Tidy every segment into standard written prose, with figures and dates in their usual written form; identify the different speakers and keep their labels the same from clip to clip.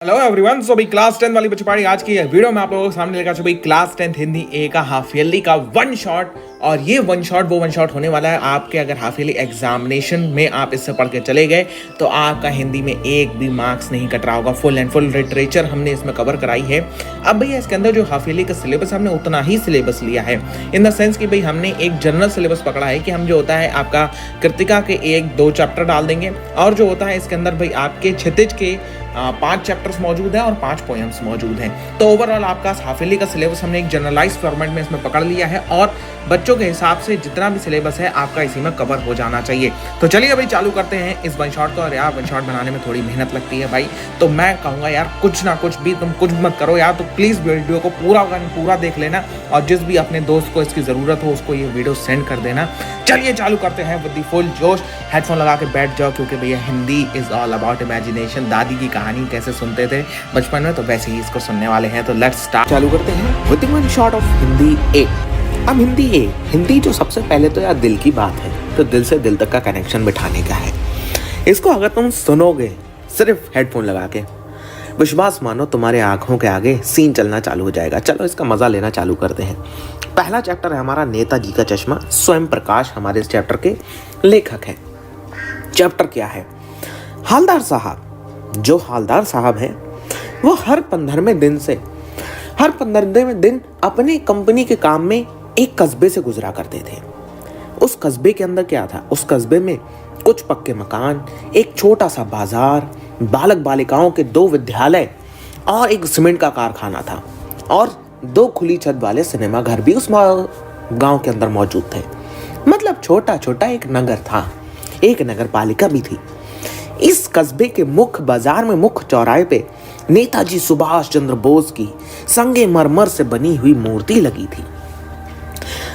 Speaker 1: Hello everyone. सो भाई class 10 वाली बच्ची पार्टी आज की वीडियो में आप लोगों के सामने लेकर भाई क्लास 10 हिंदी ए का हाफ ईयरली का वन शॉट। और ये वन शॉट होने वाला है आपके अगर हाफ ईयरली एग्जामिनेशन में आप इससे पढ़ के चले गए तो आपका हिंदी में एक भी मार्क्स नहीं कट रहा होगा। फुल एंड फुल लिटरेचर हमने इसमें कवर कराई है। अब भैया इसके अंदर जो हाफ ईयरली का सिलेबस हमने उतना ही सिलेबस लिया है इन द सेंस कि भाई हमने एक जनरल सिलेबस पकड़ा है कि हम जो होता है आपका कृतिका के 1-2 चैप्टर डाल देंगे और जो होता है इसके अंदर भाई आपके क्षितिज के 5 चैप्टर्स मौजूद हैं और 5 पोएम्स मौजूद हैं। तो ओवरऑल आपका हाफ ईयरली का सिलेबस हमने एक जनरलाइज फॉर्मेट में इसमें पकड़ लिया है और बच्चों के हिसाब से जितना भी सिलेबस है आपका इसी में कवर हो जाना चाहिए। तो चलिए अभी चालू करते हैं इस वन शॉट को। और यार वन शॉट बनाने में थोड़ी मेहनत लगती है भाई, तो मैं कहूँगा यार कुछ ना कुछ भी तुम कुछ मत करो यार, तो प्लीज़ वीडियो को पूरा देख लेना और जिस भी अपने दोस्त को इसकी ज़रूरत हो उसको ये वीडियो सेंड कर देना। चलिए चालू करते हैं विद द फुल जोश। हेडफोन लगा के बैठ जाओ क्योंकि भैया Hindi is all about imagination. दादी की कहानी कैसे सुनते थे बचपन में तो वैसे ही इसको सुनने वाले हैं। तो लेट्स स्टार्ट। चालू करते हैं with one shot of Hindi A. अब हिंदी जो सबसे पहले तो यार दिल की बात है, तो दिल से दिल तक का कनेक्शन बिठाने का है। इसको अगर तुम सुनोगे सिर्फ हेडफोन लगा के, विश्वास मानो तुम्हारे आंखों के आगे सीन चलना चालू हो जाएगा। चलो इसका मजा लेना चालू करते हैं। पहला चैप्टर है हमारा नेताजी का चश्मा। स्वयं प्रकाश हमारे इस चैप्टर के लेखक हैं। चैप्टर क्या है? हालदार साहब। जो हालदार साहब हैं वो हर 15वें दिन अपने कंपनी के काम में एक कस्बे से गुजरा करते थे। उस कस्बे के अंदर क्या था? उस कस्बे में कुछ पक्के मकान, एक छोटा सा बाजार, बालक बालिकाओं के 2 विद्यालय और एक सीमेंट का कारखाना था और 2 खुली छत वाले सिनेमा घर भी उस गांव के अंदर मौजूद थे। मतलब छोटा छोटा एक नगर था, एक नगर पालिका भी थी। इस कस्बे के मुख्य बाजार में मुख्य चौराहे पे नेताजी सुभाष चंद्र बोस की संगे मरमर से बनी हुई मूर्ति लगी थी।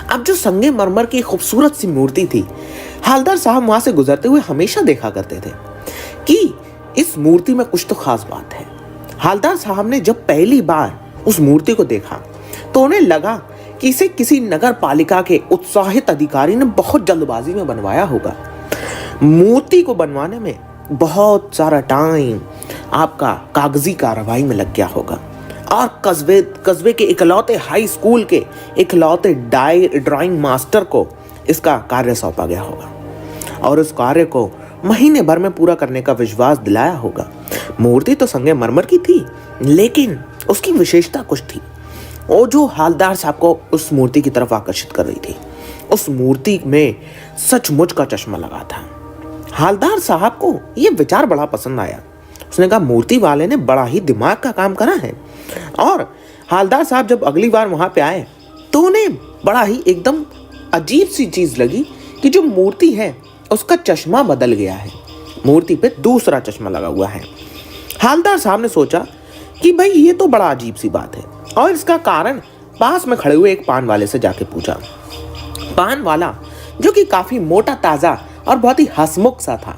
Speaker 1: अब जो संगे मरमर की खूबसूरत सी मूर्ति थी, हालदार साहब वहां से गुजरते हुए हमेशा देखा करते थे कि इस मूर्ति में कुछ तो खास बात है। हालदार साहब ने जब पहली बार उस मूर्ति को देखा तो उन्हें लगा कि इसे किसी नगर पालिका के उत्साहित अधिकारी ने बहुत जल्दबाजी में बनवाया होगा। मूर्ति को बनवाने में बहुत सारा टाइम आपका कागजी कार्रवाई में लग गया होगा और कस्बे के इकलौते हाई स्कूल के इकलौते ड्राइंग मास्टर को इसका कार्य सौंपा गया होगा और उस कार्य को महीने भर में पूरा करने का विश्वास दिलाया होगा। मूर्ति तो संगे मरमर की थी लेकिन उसकी विशेषता कुछ थी और जो हालदार साहब को उस मूर्ति की तरफ आकर्षित कर रही थी। उस मूर्ति में सचमुच का चश्मा लगा था। हालदार साहब को यह विचार बड़ा पसंद आया। उसने कहा मूर्ति वाले ने बड़ा ही दिमाग का काम करा है। और हालदार साहब जब अगली बार वहां पे आए तो उन्हें बड़ा ही एकदम अजीब सी चीज लगी कि जो मूर्ति है उसका चश्मा बदल गया है। मूर्ति पे दूसरा चश्मा लगा हुआ है। हालदार साहब ने सोचा कि भाई ये तो बड़ा अजीब सी बात है और इसका कारण पास में खड़े हुए एक पान वाले से जाके पूछा। पान वाला जो कि काफी मोटा ताजा और बहुत ही हंसमुख सा था,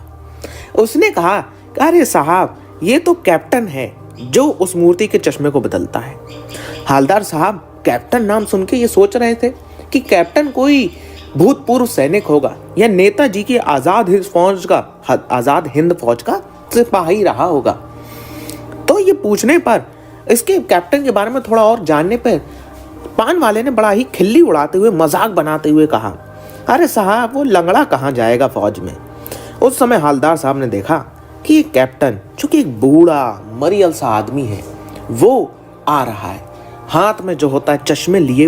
Speaker 1: उसने कहा अरे साहब ये तो कैप्टन है जो उस मूर्ति के चश्मे को बदलता है। हालदार साहब कैप्टन नाम सुन के ये सोच रहे थे कि कैप्टन कोई भूतपूर्व सैनिक होगा या नेताजी की आजाद हिंद फौज का सिपाही रहा होगा। तो ये पूछने पर इसके कैप्टन के बारे में थोड़ा और जानने पर पान वाले ने बड़ा ही खिल्ली उड़ाते हुए मजाक बनाते हुए कहा अरे साहब वो लंगड़ा कहाँ जाएगा फौज में। उस समय हालदार साहब ने देखा कि ये कैप्टन जो कि एक बूढ़ा मरियल सा आदमी है वो आ रहा है। हाथ में जो होता है चश्मे लिए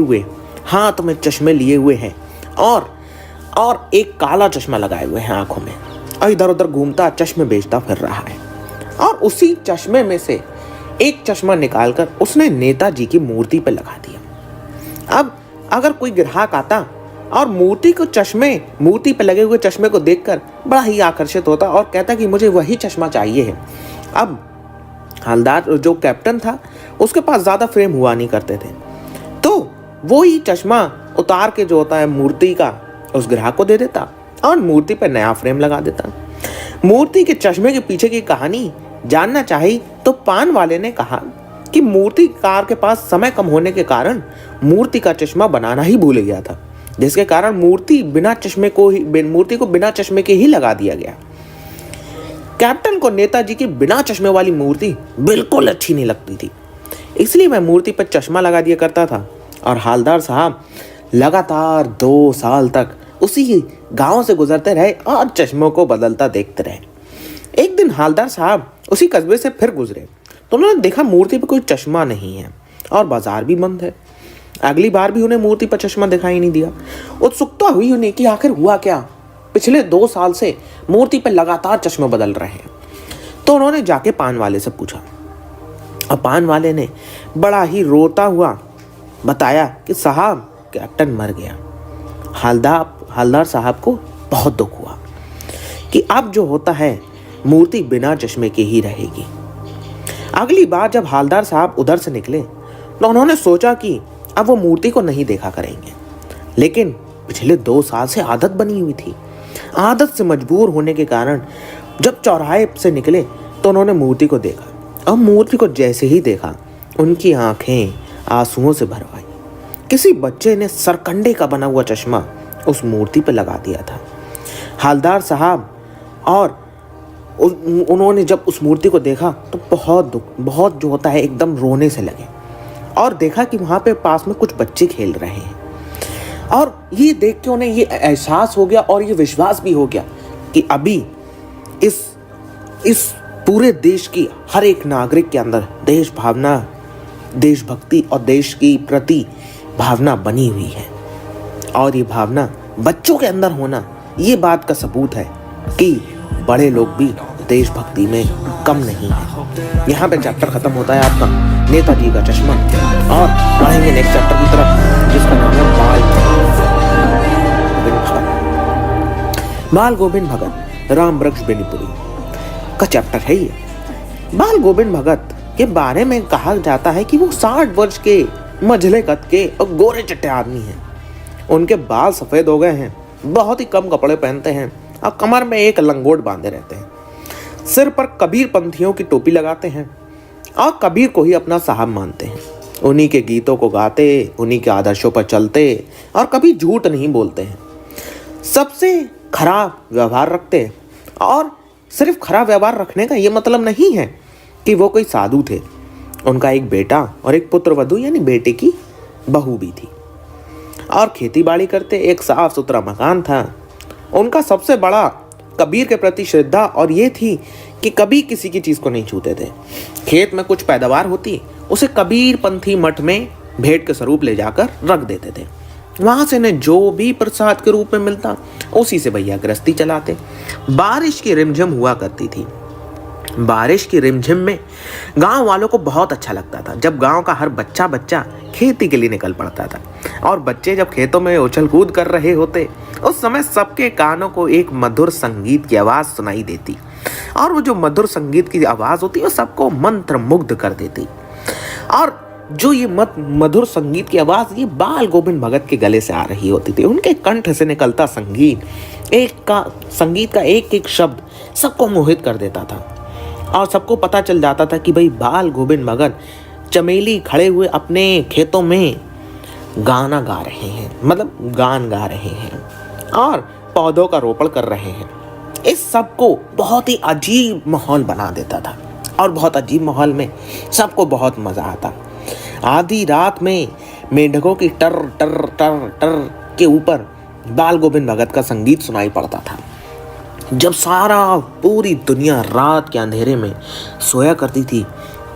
Speaker 1: हुए हैं और एक काला चश्मा लगाए हुए हैं आंखों में और इधर उधर घूमता चश्मे बेचता फिर रहा है। और उसी चश्मे में से एक चश्मा निकालकर उसने नेताजी की मूर्ति पर लगा दिया। अब अगर कोई ग्राहक आता और मूर्ति पे लगे हुए चश्मे को देखकर बड़ा ही आकर्षित होता और कहता कि मुझे वही चश्मा चाहिए है। अब हालदार जो कैप्टन था उसके पास ज्यादा फ्रेम हुआ नहीं करते थे, तो वो ही चश्मा उतार के जो होता है मूर्ति का उस ग्राहक को दे देता और मूर्ति पे नया फ्रेम लगा देता। मूर्ति के चश्मे के पीछे की कहानी जानना चाहिए तो पान वाले ने कहा कि मूर्तिकार के पास समय कम होने के कारण मूर्ति का चश्मा बनाना ही भूल गया था, जिसके कारण मूर्ति को बिना चश्मे के ही लगा दिया गया। कैप्टन को नेताजी की बिना चश्मे वाली मूर्ति बिल्कुल अच्छी नहीं लगती थी, इसलिए मैं मूर्ति पर चश्मा लगा दिया करता था और हालदार साहब लगातार 2 साल तक उसी गांव से गुजरते रहे और चश्मों को बदलता देखते रहे। एक दिन हालदार साहब उसी कस्बे से फिर गुजरे तो उन्होंने देखा मूर्ति पर कोई चश्मा नहीं है और बाजार भी बंद है। अगली बार भी उन्हें मूर्ति पर चश्मा दिखाई नहीं दिया। उत्सुकता हुई उन्हें कि आखिर हुआ क्या, पिछले 2 साल से मूर्ति पर लगातार चश्मे बदल रहे हैं। तो उन्होंने जाके पान वाले से पूछा और पान वाले ने बड़ा ही रोता हुआ बताया कि साहब कैप्टन मर गया। हालदार साहब को बहुत दुख हुआ कि अब जो होता है मूर्ति बिना चश्मे के ही रहेगी। अगली बार जब हालदार साहब उधर से निकले तो उन्होंने सोचा कि अब वो मूर्ति को नहीं देखा करेंगे, लेकिन पिछले 2 साल से आदत बनी हुई थी। आदत से मजबूर होने के कारण जब चौराहे से निकले तो उन्होंने मूर्ति को देखा और मूर्ति को जैसे ही देखा उनकी आंखें आंसुओं से भर आई। किसी बच्चे ने सरकंडे का बना हुआ चश्मा उस मूर्ति पर लगा दिया था। हालदार साहब और उन्होंने जब उस मूर्ति को देखा तो बहुत जो होता है एकदम रोने से लगे और देखा कि वहाँ पे पास में कुछ बच्चे खेल रहे हैं। और ये देख के उन्हें ये एहसास हो गया और ये विश्वास भी हो गया कि अभी इस पूरे देश की हर एक नागरिक के अंदर देश भावना, देशभक्ति और देश की प्रति भावना बनी हुई है। और ये भावना बच्चों के अंदर होना ये बात का सबूत है कि बड़े लोग भी देशभक्ति में कम नहीं है। यहाँ पे चैप्टर खत्म होता है आपका नेताजी का चश्मा और बढ़ेंगे नेक्स्ट चैप्टर की तरफ जिसका नाम है बाल गोविंद भगत राम वृक्ष बेनीपुरी का चैप्टर है ये। बाल गोविंद भगत के बारे में कहा जाता है कि वो 60 वर्ष के मझले कद के और गोरे चट्टे आदमी हैं। उनके बाल सफेद हो गए हैं, बहुत ही कम कपड़े पहनते हैं और कमर में एक लंगोट बांधे रहते हैं। सिर पर कबीर पंथियों की टोपी लगाते हैं और कबीर को ही अपना साहब मानते हैं। उन्हीं के गीतों को गाते, उन्हीं के आदर्शों पर चलते और कभी झूठ नहीं बोलते हैं। सबसे खराब व्यवहार रखते हैं और सिर्फ खराब व्यवहार रखने का ये मतलब नहीं है कि वो कोई साधु थे। उनका एक बेटा और एक पुत्र वधू यानी बेटे की बहू भी थी और खेती बाड़ी करते, एक साफ सुथरा मकान था। उनका सबसे बड़ा कबीर के प्रति श्रद्धा और ये थी कि कभी किसी की चीज को नहीं छूते थे। खेत में कुछ पैदावार होती उसे कबीर पंथी मठ में भेंट के स्वरूप ले जाकर रख देते थे। वहां से इन्हें जो भी प्रसाद के रूप में मिलता उसी से भैया गृहस्थी चलाते। बारिश की रिमझिम हुआ करती थी। बारिश की रिमझिम में गांव वालों को बहुत अच्छा लगता था जब गांव का हर बच्चा खेती के लिए निकल पड़ता था और बच्चे जब खेतों में उछल कूद कर रहे होते उस समय सबके कानों को एक मधुर संगीत की आवाज सुनाई देती और वो जो मधुर संगीत की आवाज होती वो सबको मंत्र मुग्ध कर देती। और जो ये मधुर संगीत की आवाज ये बाल गोविंद भगत के गले से आ रही होती थी। उनके कंठ से निकलता संगीत का एक एक शब्द सबको मोहित कर देता था और सबको पता चल जाता था कि भाई बाल गोविंद भगत चमेली खड़े हुए अपने खेतों में गाना गा रहे हैं, मतलब गान गा रहे हैं और पौधों का रोपण कर रहे हैं। इस सब को बहुत ही अजीब माहौल बना देता था और बहुत अजीब माहौल में सबको बहुत मजा आता। आधी रात में मेंढकों की टर टर टर टर के ऊपर बाल गोविंद भगत का संगीत सुनाई पड़ता था। जब पूरी दुनिया रात के अंधेरे में सोया करती थी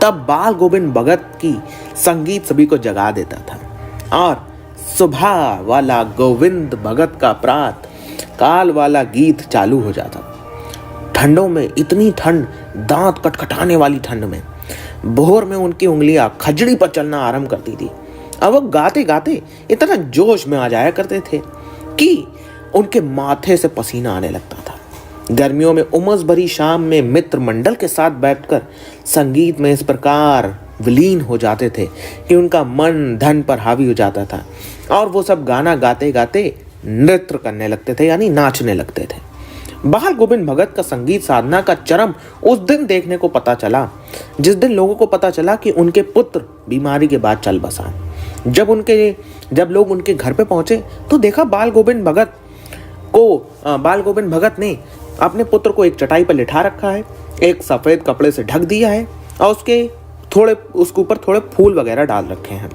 Speaker 1: तब बाल गोविंद भगत की संगीत सभी को जगा देता था और सुबह वाला गोविंद भगत का प्रात काल वाला गीत चालू हो जाता। ठंडों में इतनी ठंड, दांत कटकटाने वाली ठंड में भोर में उनकी उंगलियां खजड़ी पर चलना आरंभ करती थी। अब वो गाते गाते इतना जोश में आ जाया करते थे कि उनके माथे से पसीना आने लगता था। गर्मियों में उमस भरी शाम में मित्र मंडल के साथ बैठकर संगीत में इस प्रकार विलीन हो जाते थे कि उनका मन धन पर हावी हो जाता था और वो सब गाना गाते गाते नृत्य करने लगते थे यानी नाचने लगते थे। बाल गोविंद भगत का संगीत साधना का चरम उस दिन देखने को पता चला जिस दिन लोगों को पता चला कि उनके पुत्र बीमारी के बाद चल बसा। जब लोग उनके घर पे पहुंचे तो देखा बाल गोविंद भगत ने अपने पुत्र को एक चटाई पर लिटा रखा है, एक सफेद कपड़े से ढक दिया है और उसके ऊपर थोड़े फूल वगैरह डाल रखे हैं।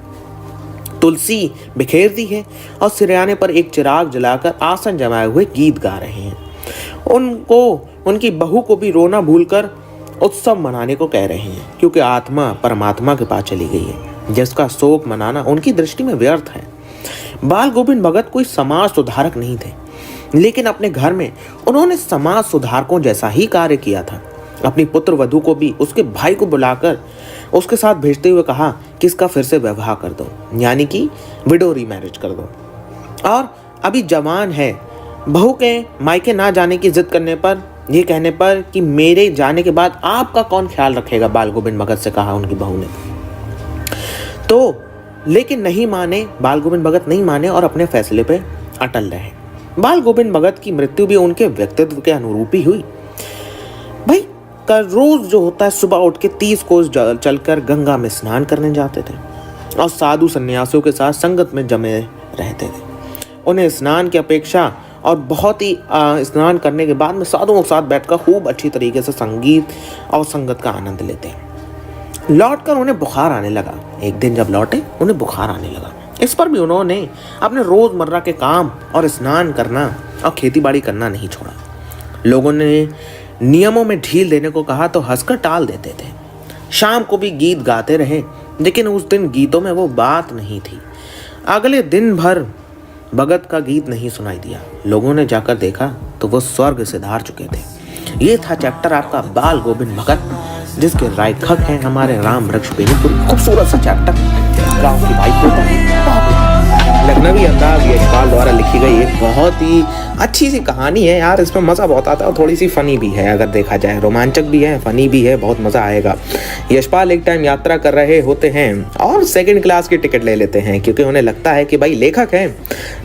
Speaker 1: तुलसी बिखेर दी है और सिरहाने पर एक चिराग जलाकर आसन जमाए हुए गीत गा रहे हैं। उनको उनकी बहू को भी रोना भूलकर उत्सव मनाने को कह रहे हैं, क्योंकि आत्मा परमात्मा के पास चली गई है, जिसका शोक मनाना उनकी दृष्टि में व्यर्थ है। बाल गोविंद भगत कोई समाज सुधारक नहीं थे, लेकिन अपने घर में उन्होंने समाज सुधारकों जैसा ही कार्य किया था। अपनी पुत्र वधू को भी उसके भाई को बुलाकर उसके साथ भेजते हुए कहा कि इसका फिर से विवाह कर दो, यानी कि विडो रीमैरिज कर दो। और अभी जवान है, बहू के मायके ना जाने की जिद करने पर, ये कहने पर कि मेरे जाने के बाद आपका कौन ख्याल रखेगा, बाल गोविंद भगत से कहा उनकी बहू ने। तो लेकिन नहीं माने, बाल गोविंद भगत नहीं माने और अपने फैसले पे अटल रहे। बाल गोविंद भगत की मृत्यु भी उनके व्यक्तित्व के अनुरूप ही हुई। भाई का रोज जो होता है, सुबह उठ के 30 कोस चलकर गंगा में स्नान करने जाते थे और साधु सन्यासियों के साथ संगत में जमे रहते थे। उन्हें स्नान की अपेक्षा और बहुत ही स्नान करने के बाद में साधुओं के साथ बैठकर खूब अच्छी तरीके से संगीत और संगत का आनंद लेते हैं। लौटकर उन्हें बुखार आने लगा। एक दिन जब लौटे उन्हें बुखार आने लगा। इस पर भी उन्होंने अपने रोजमर्रा के काम और स्नान करना और खेतीबाड़ी करना नहीं छोड़ा। लोगों ने नियमों में ढील देने को कहा तो हंसकर टाल देते थे। शाम को भी गीत गाते रहे, लेकिन उस दिन गीतों में वो बात नहीं थी। अगले दिन भर भगत का गीत नहीं सुनाई दिया। लोगों ने जाकर देखा तो वो स्वर्ग से धार चुके थे। ये था चैप्टर आपका बाल गोविंद भगत, जिसके लेखक हैं हमारे राम वृक्ष बेनीपुरी। खूबसूरत सा चैप्टर, गांव की वाइब होता है, लखनवी अंदाज यशपाल द्वारा लिखी गई एक बहुत ही अच्छी सी कहानी है यार। इसमें मज़ा बहुत आता है और थोड़ी सी फ़नी भी है, अगर देखा जाए रोमांचक भी है, फ़नी भी है, बहुत मज़ा आएगा। यशपाल एक टाइम यात्रा कर रहे होते हैं और सेकंड क्लास की टिकट ले लेते हैं, क्योंकि उन्हें लगता है कि भाई लेखक हैं,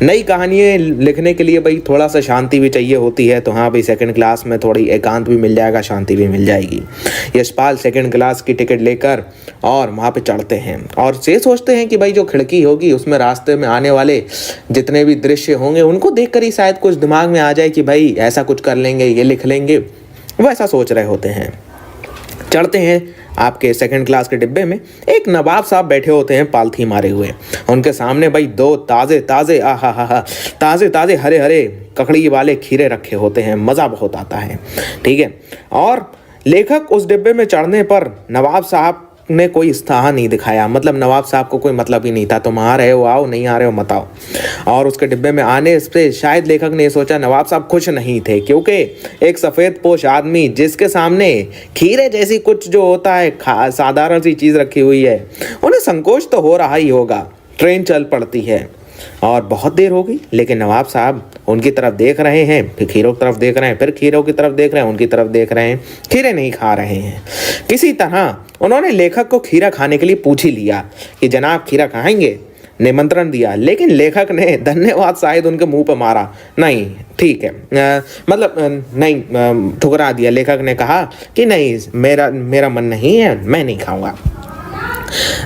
Speaker 1: नई कहानियाँ लिखने के लिए भाई थोड़ा सा शांति भी चाहिए होती है, तो हाँ भाई सेकंड क्लास में थोड़ी एकांत भी मिल जाएगा, शांति भी मिल जाएगी। यशपाल सेकंड क्लास की टिकट लेकर और वहाँ पे चढ़ते हैं और से सोचते हैं कि भाई जो खिड़की होगी उसमें रास्ते में आने वाले जितने भी दृश्य होंगे उनको देखकर ही शायद कुछ दिमाग में आ जाए कि भाई ऐसा कुछ कर लेंगे, ये लिख लेंगे, वो ऐसा सोच रहे होते हैं। चढ़ते हैं आपके सेकंड क्लास के डिब्बे में। एक नवाब साहब बैठे होते हैं पालथी मारे हुए। उनके सामने भाई दो ताज़े ताज़े हरे हरे ककड़ी वाले खीरे रखे होते हैं। मज़ा बहुत आता है, ठीक है। और लेखक उस डिब्बे में चढ़ने पर नवाब साहब ने कोई उत्साह नहीं दिखाया, मतलब नवाब साहब को कोई मतलब ही नहीं था, तुम आ रहे हो आओ, नहीं आ रहे हो मत आओ। और उसके डिब्बे में आने से शायद लेखक ने सोचा नवाब साहब खुश नहीं थे, क्योंकि एक सफ़ेद पोश आदमी जिसके सामने खीरे जैसी कुछ जो होता है साधारण सी चीज़ रखी हुई है, उन्हें संकोच तो हो रहा ही होगा। ट्रेन चल पड़ती है और बहुत देर हो गई, लेकिन नवाब साहब उनकी तरफ देख रहे हैं, फिर खीरों की तरफ देख रहे हैं, फिर खीरों की तरफ देख रहे हैं, उनकी तरफ देख रहे हैं, खीरे नहीं खा रहे हैं। किसी तरह उन्होंने लेखक को खीरा खाने के लिए पूछ ही लिया कि जनाब खीरा खाएंगे, निमंत्रण दिया, लेकिन लेखक ने धन्यवाद शायद उनके मुंह पर मारा, नहीं ठीक है, नहीं ठुकरा दिया। लेखक ने कहा कि नहीं मेरा मन नहीं है, मैं नहीं खाऊंगा।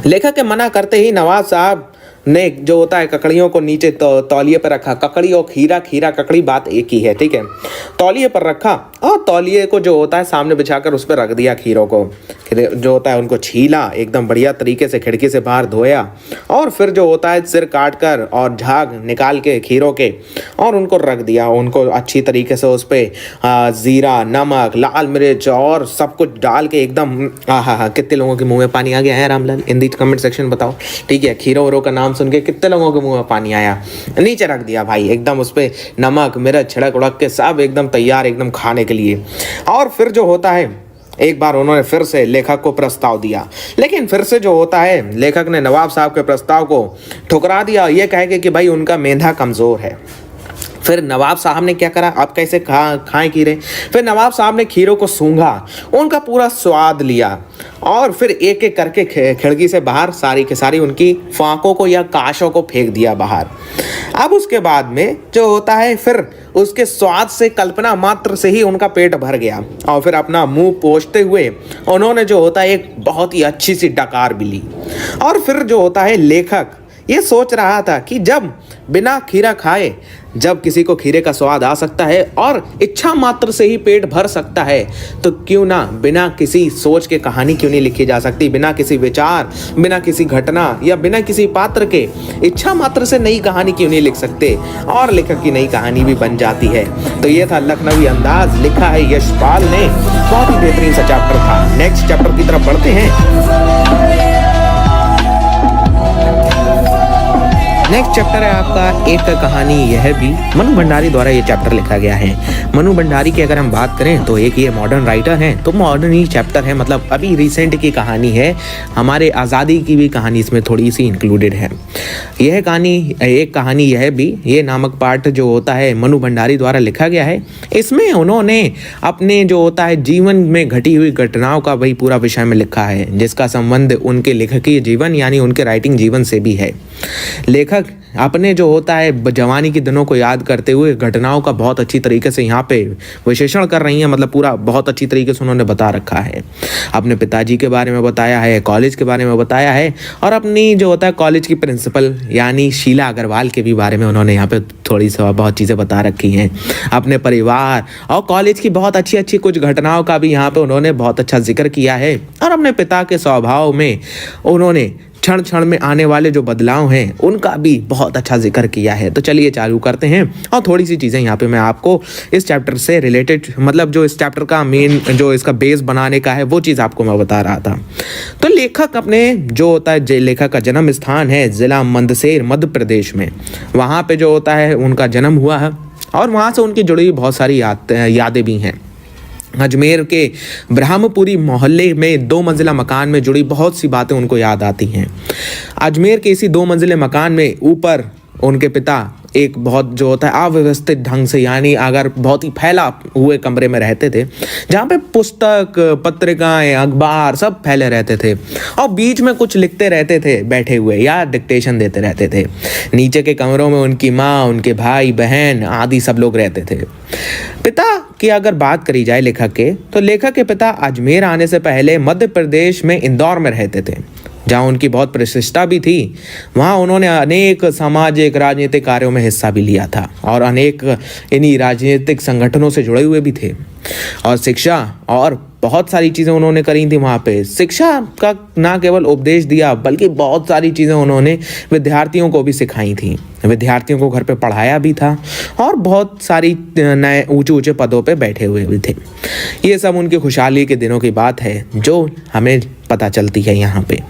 Speaker 1: लेखक के मना करते ही नवाब साहब ने जो होता है ककड़ियों को नीचे तौलिए पर रखा। ककड़ी और खीरा ककड़ी बात एक ही है, ठीक है। तौलिए पर रखा और तौलिए को जो होता है सामने बिछाकर उस पर रख दिया। खीरों को जो होता है उनको छीला एकदम बढ़िया तरीके से, खिड़की से बाहर धोया और फिर जो होता है सिर काट कर और झाग निकाल के खीरों के और उनको रख दिया। उनको अच्छी तरीके से उस पर ज़ीरा, नमक, लाल मिर्च और सब कुछ डाल के एकदम कितने लोगों के मुँह में पानी आ गया है रामलाल, इन दी कमेंट सेक्शन बताओ, ठीक है। खीरों वरों का नाम सुन के कितने लोगों के मुंह में पानी आया। नीचे रख दिया भाई एकदम, उस पर नमक मिर्च छिड़क उड़क के सब एकदम तैयार एकदम खाने के लिए। और फिर जो होता है एक बार उन्होंने फिर से लेखक को प्रस्ताव दिया, लेकिन फिर से जो होता है लेखक ने नवाब साहब के प्रस्ताव को ठुकरा दिया, ये कह के कि भाई उनका मेधा कमज़ोर है। फिर नवाब साहब ने क्या करा, आप कैसे खाएं खीरे। फिर नवाब साहब ने खीरों को सूंघा, उनका पूरा स्वाद लिया और फिर एक एक करके खिड़की से बाहर सारी के सारी उनकी फांकों को या काशों को फेंक दिया बाहर। अब उसके बाद में जो होता है फिर उसके स्वाद से कल्पना मात्र से ही उनका पेट भर गया और फिर अपना मुंह पोंछते हुए उन्होंने जो होता है एक बहुत ही अच्छी सी डकार भी ली। और फिर जो होता है लेखक ये सोच रहा था कि जब बिना खीरा खाए जब किसी को खीरे का स्वाद आ सकता है और इच्छा मात्र से ही पेट भर सकता है, तो क्यों ना बिना किसी सोच के कहानी क्यों नहीं लिखी जा सकती, बिना किसी विचार, बिना किसी घटना या बिना किसी पात्र के इच्छा मात्र से नई कहानी क्यों नहीं लिख सकते और लेखक की नई कहानी भी बन जाती है। तो ये था लखनवी अंदाज, लिखा है यशपाल ने, बहुत ही बेहतरीन सा चैप्टर था। नेक्स्ट चैप्टर की तरफ बढ़ते हैं। नेक्स्ट चैप्टर है आपका एक कहानी यह भी। मनु भंडारी द्वारा ये चैप्टर लिखा गया है। मनु भंडारी की अगर हम बात करें तो एक ये मॉडर्न राइटर हैं, तो मॉडर्न ही चैप्टर है, मतलब अभी रिसेंट की कहानी है। हमारे आज़ादी की भी कहानी इसमें थोड़ी सी इंक्लूडेड है। यह कहानी एक कहानी यह भी, ये नामक पार्ट जो होता है मनु भंडारी द्वारा लिखा गया है। इसमें उन्होंने अपने जो होता है जीवन में घटी हुई घटनाओं का वही पूरा विषय में लिखा है, जिसका संबंध उनके लेखकीय जीवन यानी उनके राइटिंग जीवन से भी है। लेखक अपने जो होता है जवानी के दिनों को याद करते हुए घटनाओं का बहुत अच्छी तरीके से यहाँ पे विश्लेषण कर रही हैं, मतलब पूरा बहुत अच्छी तरीके से उन्होंने बता रखा है। अपने पिताजी के बारे में बताया है, कॉलेज के बारे में बताया है और अपनी जो होता है कॉलेज की प्रिंसिपल यानी शीला अग्रवाल के भी बारे में उन्होंने यहाँ पे थोड़ी सी बहुत चीज़ें बता रखी हैं। अपने परिवार और कॉलेज की बहुत अच्छी अच्छी कुछ घटनाओं का भी यहाँ पे उन्होंने बहुत अच्छा जिक्र किया है और अपने पिता के स्वभाव में उन्होंने क्षण क्षण में आने वाले जो बदलाव हैं उनका भी बहुत अच्छा जिक्र किया है। तो चलिए चालू करते हैं और थोड़ी सी चीज़ें यहाँ पे मैं आपको इस चैप्टर से रिलेटेड, मतलब जो इस चैप्टर का मेन जो इसका बेस बनाने का है वो चीज़ आपको मैं बता रहा था। तो लेखक अपने जो होता है लेखक का जन्म स्थान है ज़िला मंदसौर मध्य प्रदेश में, वहाँ पे जो होता है उनका जन्म हुआ है और वहाँ से उनकी जुड़ी हुई बहुत सारी यादें भी हैं। अजमेर के ब्रह्मपुरी मोहल्ले में 2 मंजिला मकान में जुड़ी बहुत सी बातें उनको याद आती हैं। अजमेर के इसी 2 मंजिले मकान में ऊपर उनके पिता एक बहुत जो होता है अव्यवस्थित ढंग से यानी अगर बहुत ही फैला हुए कमरे में रहते थे, जहाँ पे पुस्तक, पत्रिकाएं, अखबार सब फैले रहते थे और बीच में कुछ लिखते रहते थे बैठे हुए या डिक्टेशन देते रहते थे। नीचे के कमरों में उनकी माँ, उनके भाई बहन आदि सब लोग रहते थे। पिता की अगर बात करी जाए लेखक के, तो लेखक के पिता अजमेर आने से पहले मध्य प्रदेश में इंदौर में रहते थे, जहाँ उनकी बहुत प्रतिष्ठा भी थी। वहाँ उन्होंने अनेक सामाजिक राजनीतिक कार्यों में हिस्सा भी लिया था और अनेक इन्हीं राजनीतिक संगठनों से जुड़े हुए भी थे और शिक्षा और बहुत सारी चीज़ें उन्होंने करी थी। वहाँ पे शिक्षा का ना केवल उपदेश दिया बल्कि बहुत सारी चीज़ें उन्होंने विद्यार्थियों को भी सिखाई थी, विद्यार्थियों को घर पे पढ़ाया भी था और बहुत सारी नए ऊंचे ऊंचे पदों पे बैठे हुए भी थे। ये सब उनकी खुशहाली के दिनों की बात है जो हमें पता चलती है यहाँ पे।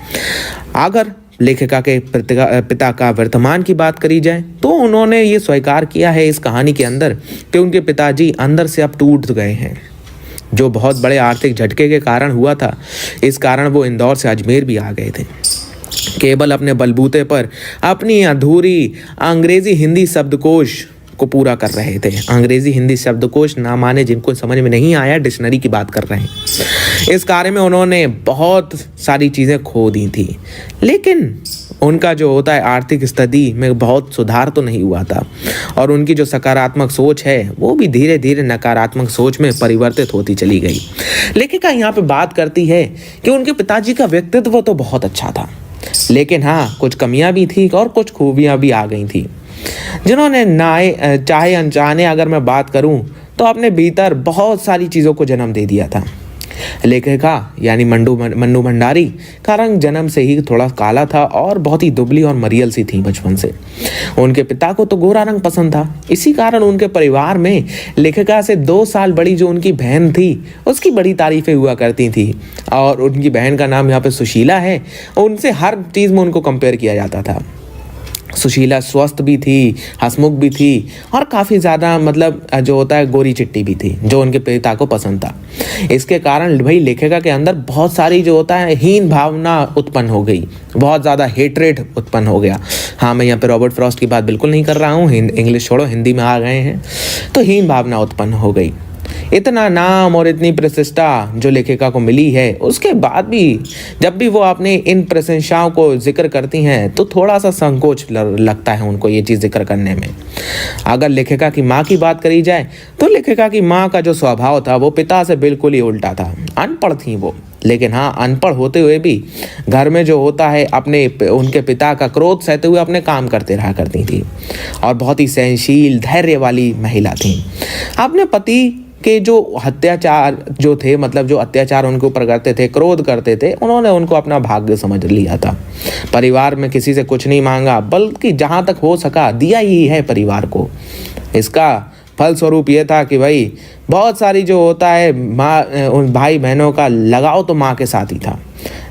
Speaker 1: अगर लेखिका के पिता का वर्तमान की बात करी जाए तो उन्होंने ये स्वीकार किया है इस कहानी के अंदर कि उनके पिताजी अंदर से अब टूट गए हैं, जो बहुत बड़े आर्थिक झटके के कारण हुआ था। इस कारण वो इंदौर से अजमेर भी आ गए थे, केवल अपने बलबूते पर अपनी अधूरी अंग्रेजी हिंदी शब्दकोश को पूरा कर रहे थे। अंग्रेजी हिंदी शब्दकोश ना माने जिनको समझ में नहीं आया, डिक्शनरी की बात कर रहे हैं। इस कार्य में उन्होंने बहुत सारी चीज़ें खो दी थी, लेकिन उनका जो होता है आर्थिक स्थिति में बहुत सुधार तो नहीं हुआ था और उनकी जो सकारात्मक सोच है वो भी धीरे धीरे नकारात्मक सोच में परिवर्तित होती चली गई। लेखिका यहाँ पे बात करती है कि उनके पिताजी का व्यक्तित्व तो बहुत अच्छा था, लेकिन हाँ कुछ कमियां भी थी और कुछ खूबियां भी आ गई थी, जिन्होंने चाहे अनचाहे अगर मैं बात करूं तो अपने भीतर बहुत सारी चीज़ों को जन्म दे दिया था। लेखिका यानी मन्नू भंडारी का रंग जन्म से ही थोड़ा काला था और बहुत ही दुबली और मरियल सी थी बचपन से। उनके पिता को तो गोरा रंग पसंद था, इसी कारण उनके परिवार में लेखिका से 2 साल बड़ी जो उनकी बहन थी उसकी बड़ी तारीफें हुआ करती थी और उनकी बहन का नाम यहाँ पे सुशीला है। उनसे हर चीज़ में उनको कंपेयर किया जाता था। सुशीला स्वस्थ भी थी, हंसमुख भी थी और काफ़ी ज़्यादा मतलब जो होता है गोरी चिट्टी भी थी, जो उनके पिता को पसंद था। इसके कारण भाई लेखिका के अंदर बहुत सारी जो होता है हीन भावना उत्पन्न हो गई, बहुत ज़्यादा हेट्रेड उत्पन्न हो गया। हाँ, मैं यहाँ पे रॉबर्ट फ्रॉस्ट की बात बिल्कुल नहीं कर रहा हूँ, इंग्लिश छोड़ो, हिंदी में आ गए हैं, तो हीन भावना उत्पन्न हो गई। इतना नाम और इतनी प्रशंसा जो लेखिका को मिली है, उसके बाद भी जब भी वो अपने इन प्रशंसाओं को जिक्र करती हैं तो थोड़ा सा संकोच लगता है उनको ये चीज़ जिक्र करने में। अगर लेखिका की माँ की बात करी जाए तो लेखिका की माँ का जो स्वभाव था वो पिता से बिल्कुल ही उल्टा था। अनपढ़ थी वो, लेकिन हाँ, अनपढ़ होते हुए भी घर में जो होता है उनके पिता का क्रोध सहते हुए अपने काम करते रहा करती थी और बहुत ही सहनशील धैर्य वाली महिला थी। अपने पति के जो अत्याचार जो थे, मतलब जो अत्याचार उनके ऊपर करते थे, क्रोध करते थे, उन्होंने उनको अपना भाग्य समझ लिया था। परिवार में किसी से कुछ नहीं मांगा, बल्कि जहाँ तक हो सका दिया ही है परिवार को। इसका फलस्वरूप ये था कि भाई बहुत सारी जो होता है माँ, उन भाई बहनों का लगाव तो माँ के साथ ही था,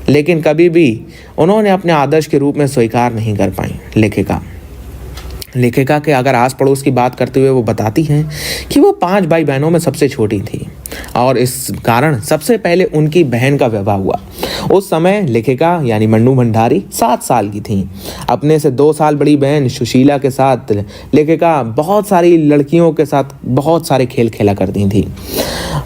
Speaker 1: लेकिन कभी भी उन्होंने अपने आदर्श के रूप में स्वीकार नहीं कर पाई। लेखिका के अगर आस पड़ोस की बात करते हुए वो बताती हैं कि वो 5 भाई बहनों में सबसे छोटी थी और इस कारण सबसे पहले उनकी बहन का विवाह हुआ। उस समय लेखिका यानी मन्नू भंडारी 7 साल की थी। अपने से 2 साल बड़ी बहन सुशीला के साथ लेखिका बहुत सारी लड़कियों के साथ बहुत सारे खेल खेला करती थी।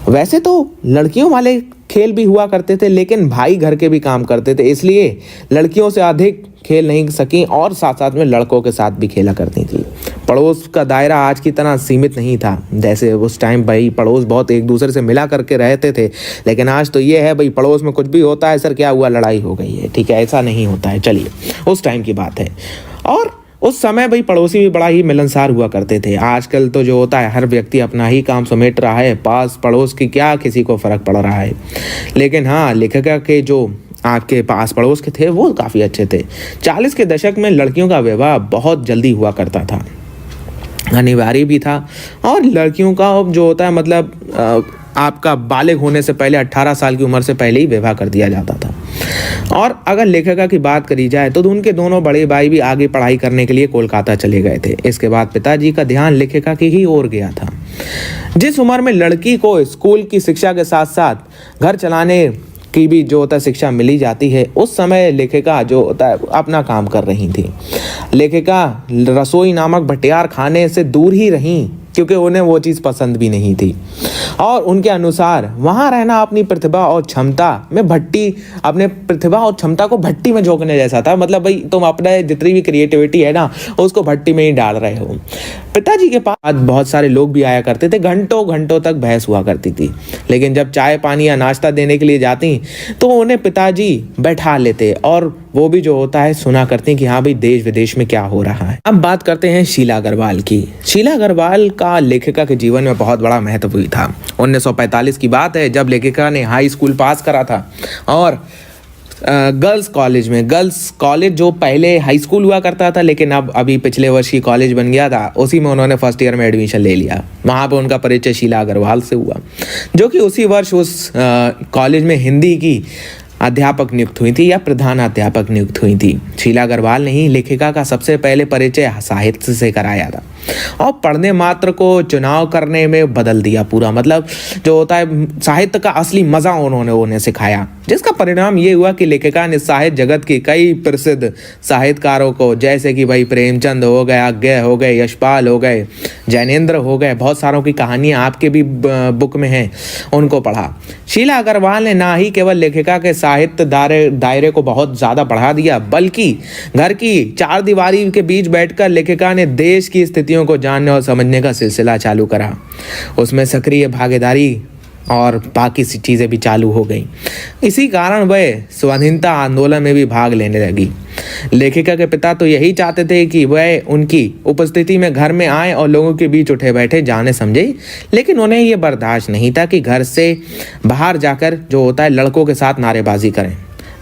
Speaker 1: वैसे तो लड़कियों वाले खेल भी हुआ करते थे, लेकिन भाई घर के भी काम करते थे, इसलिए लड़कियों से अधिक खेल नहीं सकी और साथ साथ में लड़कों के साथ भी खेला करती थी। पड़ोस का दायरा आज की तरह सीमित नहीं था, जैसे उस टाइम भाई पड़ोस बहुत एक दूसरे से मिला करके रहते थे, लेकिन आज तो ये है भाई पड़ोस में कुछ भी होता है, सर क्या हुआ, लड़ाई हो गई है, ठीक है, ऐसा नहीं होता है। चलिए, उस टाइम की बात है। और उस समय भाई पड़ोसी भी बड़ा ही मिलनसार हुआ करते थे। आजकल तो जो होता है हर व्यक्ति अपना ही काम समेट रहा है, पास पड़ोस की क्या किसी को फर्क पड़ रहा है। लेकिन हाँ, लेखिका के जो आपके पास पड़ोस के थे वो काफ़ी अच्छे थे। 40 के दशक में लड़कियों का विवाह बहुत जल्दी हुआ करता था, अनिवार्य भी था, और लड़कियों का जो होता है मतलब आपका बालिग होने से पहले 18 साल की उम्र से पहले ही विवाह कर दिया जाता था। और अगर लेखिका की बात करी जाए तो उनके दोनों बड़े भाई भी आगे पढ़ाई करने के लिए कोलकाता चले गए थे। इसके बाद पिताजी का ध्यान लेखिका की ही ओर गया था। जिस उम्र में लड़की को स्कूल की शिक्षा के साथ साथ घर चलाने की भी जो होता है शिक्षा मिली जाती है, उस समय लेखिका जो होता है अपना काम कर रही थी। लेखिका रसोई नामक भटियार खाने से दूर ही रहीं, क्योंकि उन्हें वो चीज़ पसंद भी नहीं थी, और उनके अनुसार वहाँ रहना अपनी प्रतिभा और क्षमता को भट्टी में झोंकने जैसा था। मतलब भाई तुम अपने जितनी भी क्रिएटिविटी है ना उसको भट्टी में ही डाल रहे हो। पिताजी के पास बहुत सारे लोग भी आया करते थे, घंटों घंटों तक बहस हुआ करती थी, लेकिन जब चाय पानी या नाश्ता देने के लिए जाती तो उन्हें पिताजी बैठा लेते और वो भी जो होता है सुना करती कि हाँ भाई देश विदेश में क्या हो रहा है। अब बात करते हैं शीला अग्रवाल की। शीला अग्रवाल का लेखिका के जीवन में बहुत बड़ा महत्व हुई था। 1945 की बात है जब लेखिका ने हाई स्कूल पास करा था और गर्ल्स कॉलेज जो पहले हाई स्कूल हुआ करता था लेकिन अब अभी पिछले वर्ष ही कॉलेज बन गया था, उसी में उन्होंने फर्स्ट ईयर में एडमिशन ले लिया। वहाँ पे उनका परिचय शीला अग्रवाल से हुआ, जो कि उसी वर्ष उस कॉलेज में हिंदी की अध्यापक नियुक्त हुई थी या प्रधान अध्यापक नियुक्त हुई थी। शीला अग्रवाल ने ही लेखिका का सबसे पहले परिचय साहित्य से कराया था और पढ़ने मात्र को चुनाव करने में बदल दिया पूरा। मतलब जो होता है साहित्य का असली मजा उन्होंने उन्हें सिखाया, जिसका परिणाम ये हुआ कि लेखिका ने साहित्य जगत के कई प्रसिद्ध साहित्यकारों को, जैसे कि भाई प्रेमचंद हो गए, अज्ञे हो गए, यशपाल हो गए, जैनेन्द्र हो गए, बहुत सारों की कहानियां आपके भी बुक में हैं, उनको पढ़ा। शीला अग्रवाल ने ना ही केवल लेखिका के साहित्य दायरे को बहुत ज़्यादा बढ़ा दिया, बल्कि घर की 4 दीवारी के बीच बैठकर लेखिका ने देश की स्थितियों को जानने और समझने का सिलसिला चालू करा। उसमें सक्रिय भागीदारी और बाकी सी चीज़ें भी चालू हो गई। इसी कारण वह स्वाधीनता आंदोलन में भी भाग लेने लगी। लेखिका के पिता तो यही चाहते थे कि वह उनकी उपस्थिति में घर में आए और लोगों के बीच उठे बैठे जाने समझे, लेकिन उन्हें यह बर्दाश्त नहीं था कि घर से बाहर जाकर जो होता है लड़कों के साथ नारेबाजी करें।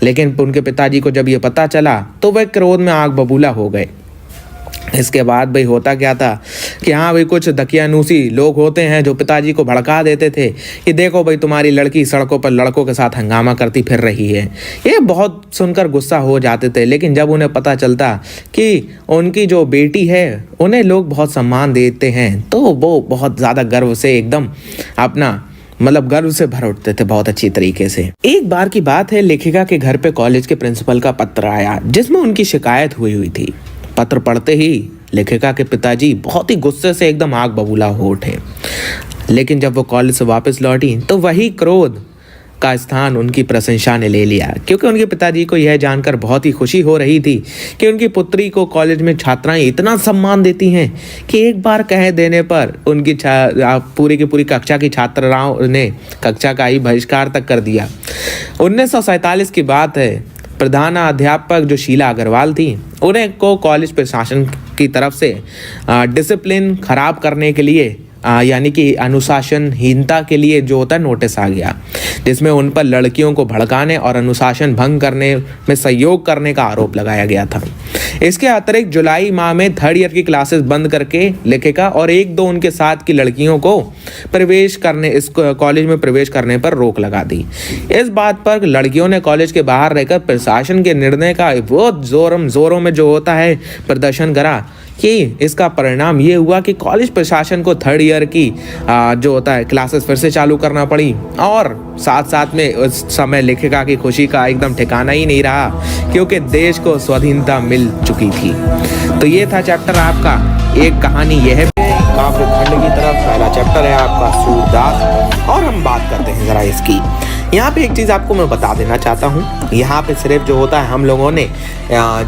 Speaker 1: लेकिन उनके पिताजी को जब ये पता चला तो वह क्रोध में आग बबूला हो गए। इसके बाद भाई होता क्या था कि हाँ भाई कुछ दकियानूसी लोग होते हैं जो पिताजी को भड़का देते थे कि देखो भाई तुम्हारी लड़की सड़कों पर लड़कों के साथ हंगामा करती फिर रही है। ये बहुत सुनकर गुस्सा हो जाते थे, लेकिन जब उन्हें पता चलता कि उनकी जो बेटी है उन्हें लोग बहुत सम्मान देते हैं तो वो बहुत ज़्यादा गर्व से एकदम अपना गर्व से भर उठते थे बहुत अच्छी तरीके से। एक बार की बात है, लेखिका के घर पे कॉलेज के प्रिंसिपल का पत्र आया जिसमें उनकी शिकायत हुई थी। पत्र पढ़ते ही लेखिका के पिताजी बहुत ही गुस्से से एकदम आग बबूला हो उठे, लेकिन जब वो कॉलेज से वापस लौटी तो वही क्रोध का स्थान उनकी प्रशंसा ने ले लिया, क्योंकि उनके पिताजी को यह जानकर बहुत ही खुशी हो रही थी कि उनकी पुत्री को कॉलेज में छात्राएं इतना सम्मान देती हैं कि एक बार कह देने पर उनकी पूरी की पूरी कक्षा की छात्राओं ने कक्षा का ही बहिष्कार तक कर दिया। 1947 की बात है। प्रधान अध्यापक जो शीला अग्रवाल थी, उन्हें को कॉलेज प्रशासन की तरफ से डिसिप्लिन खराब करने के लिए यानी कि अनुशासनहीनता के लिए जो होता है नोटिस आ गया, जिसमें उन पर लड़कियों को भड़काने और अनुशासन भंग करने में सहयोग करने का आरोप लगाया गया था। इसके अतिरिक्त जुलाई माह में 3rd ईयर की क्लासेस बंद करके लेखिका और 1-2 उनके साथ की लड़कियों को इस कॉलेज में प्रवेश करने पर रोक लगा दी। इस बात पर लड़कियों ने कॉलेज के बाहर रहकर प्रशासन के निर्णय का बहुत जोरों में जो होता है प्रदर्शन करा कि इसका परिणाम ये हुआ कि कॉलेज प्रशासन को 3rd ईयर की जो होता है क्लासेस फिर से चालू करना पड़ी, और साथ साथ में उस समय लेखिका की खुशी का एकदम ठिकाना ही नहीं रहा, क्योंकि देश को स्वाधीनता मिल चुकी थी। तो ये था चैप्टर आपका। एक कहानी यह भी है काव्य खंड की तरफ। पहला चैप्टर है आपका सूरदास, और हम बात करते हैं ज़रा इसकी। यहाँ पे एक चीज़ आपको मैं बता देना चाहता हूँ, यहाँ पे सिर्फ जो होता है हम लोगों ने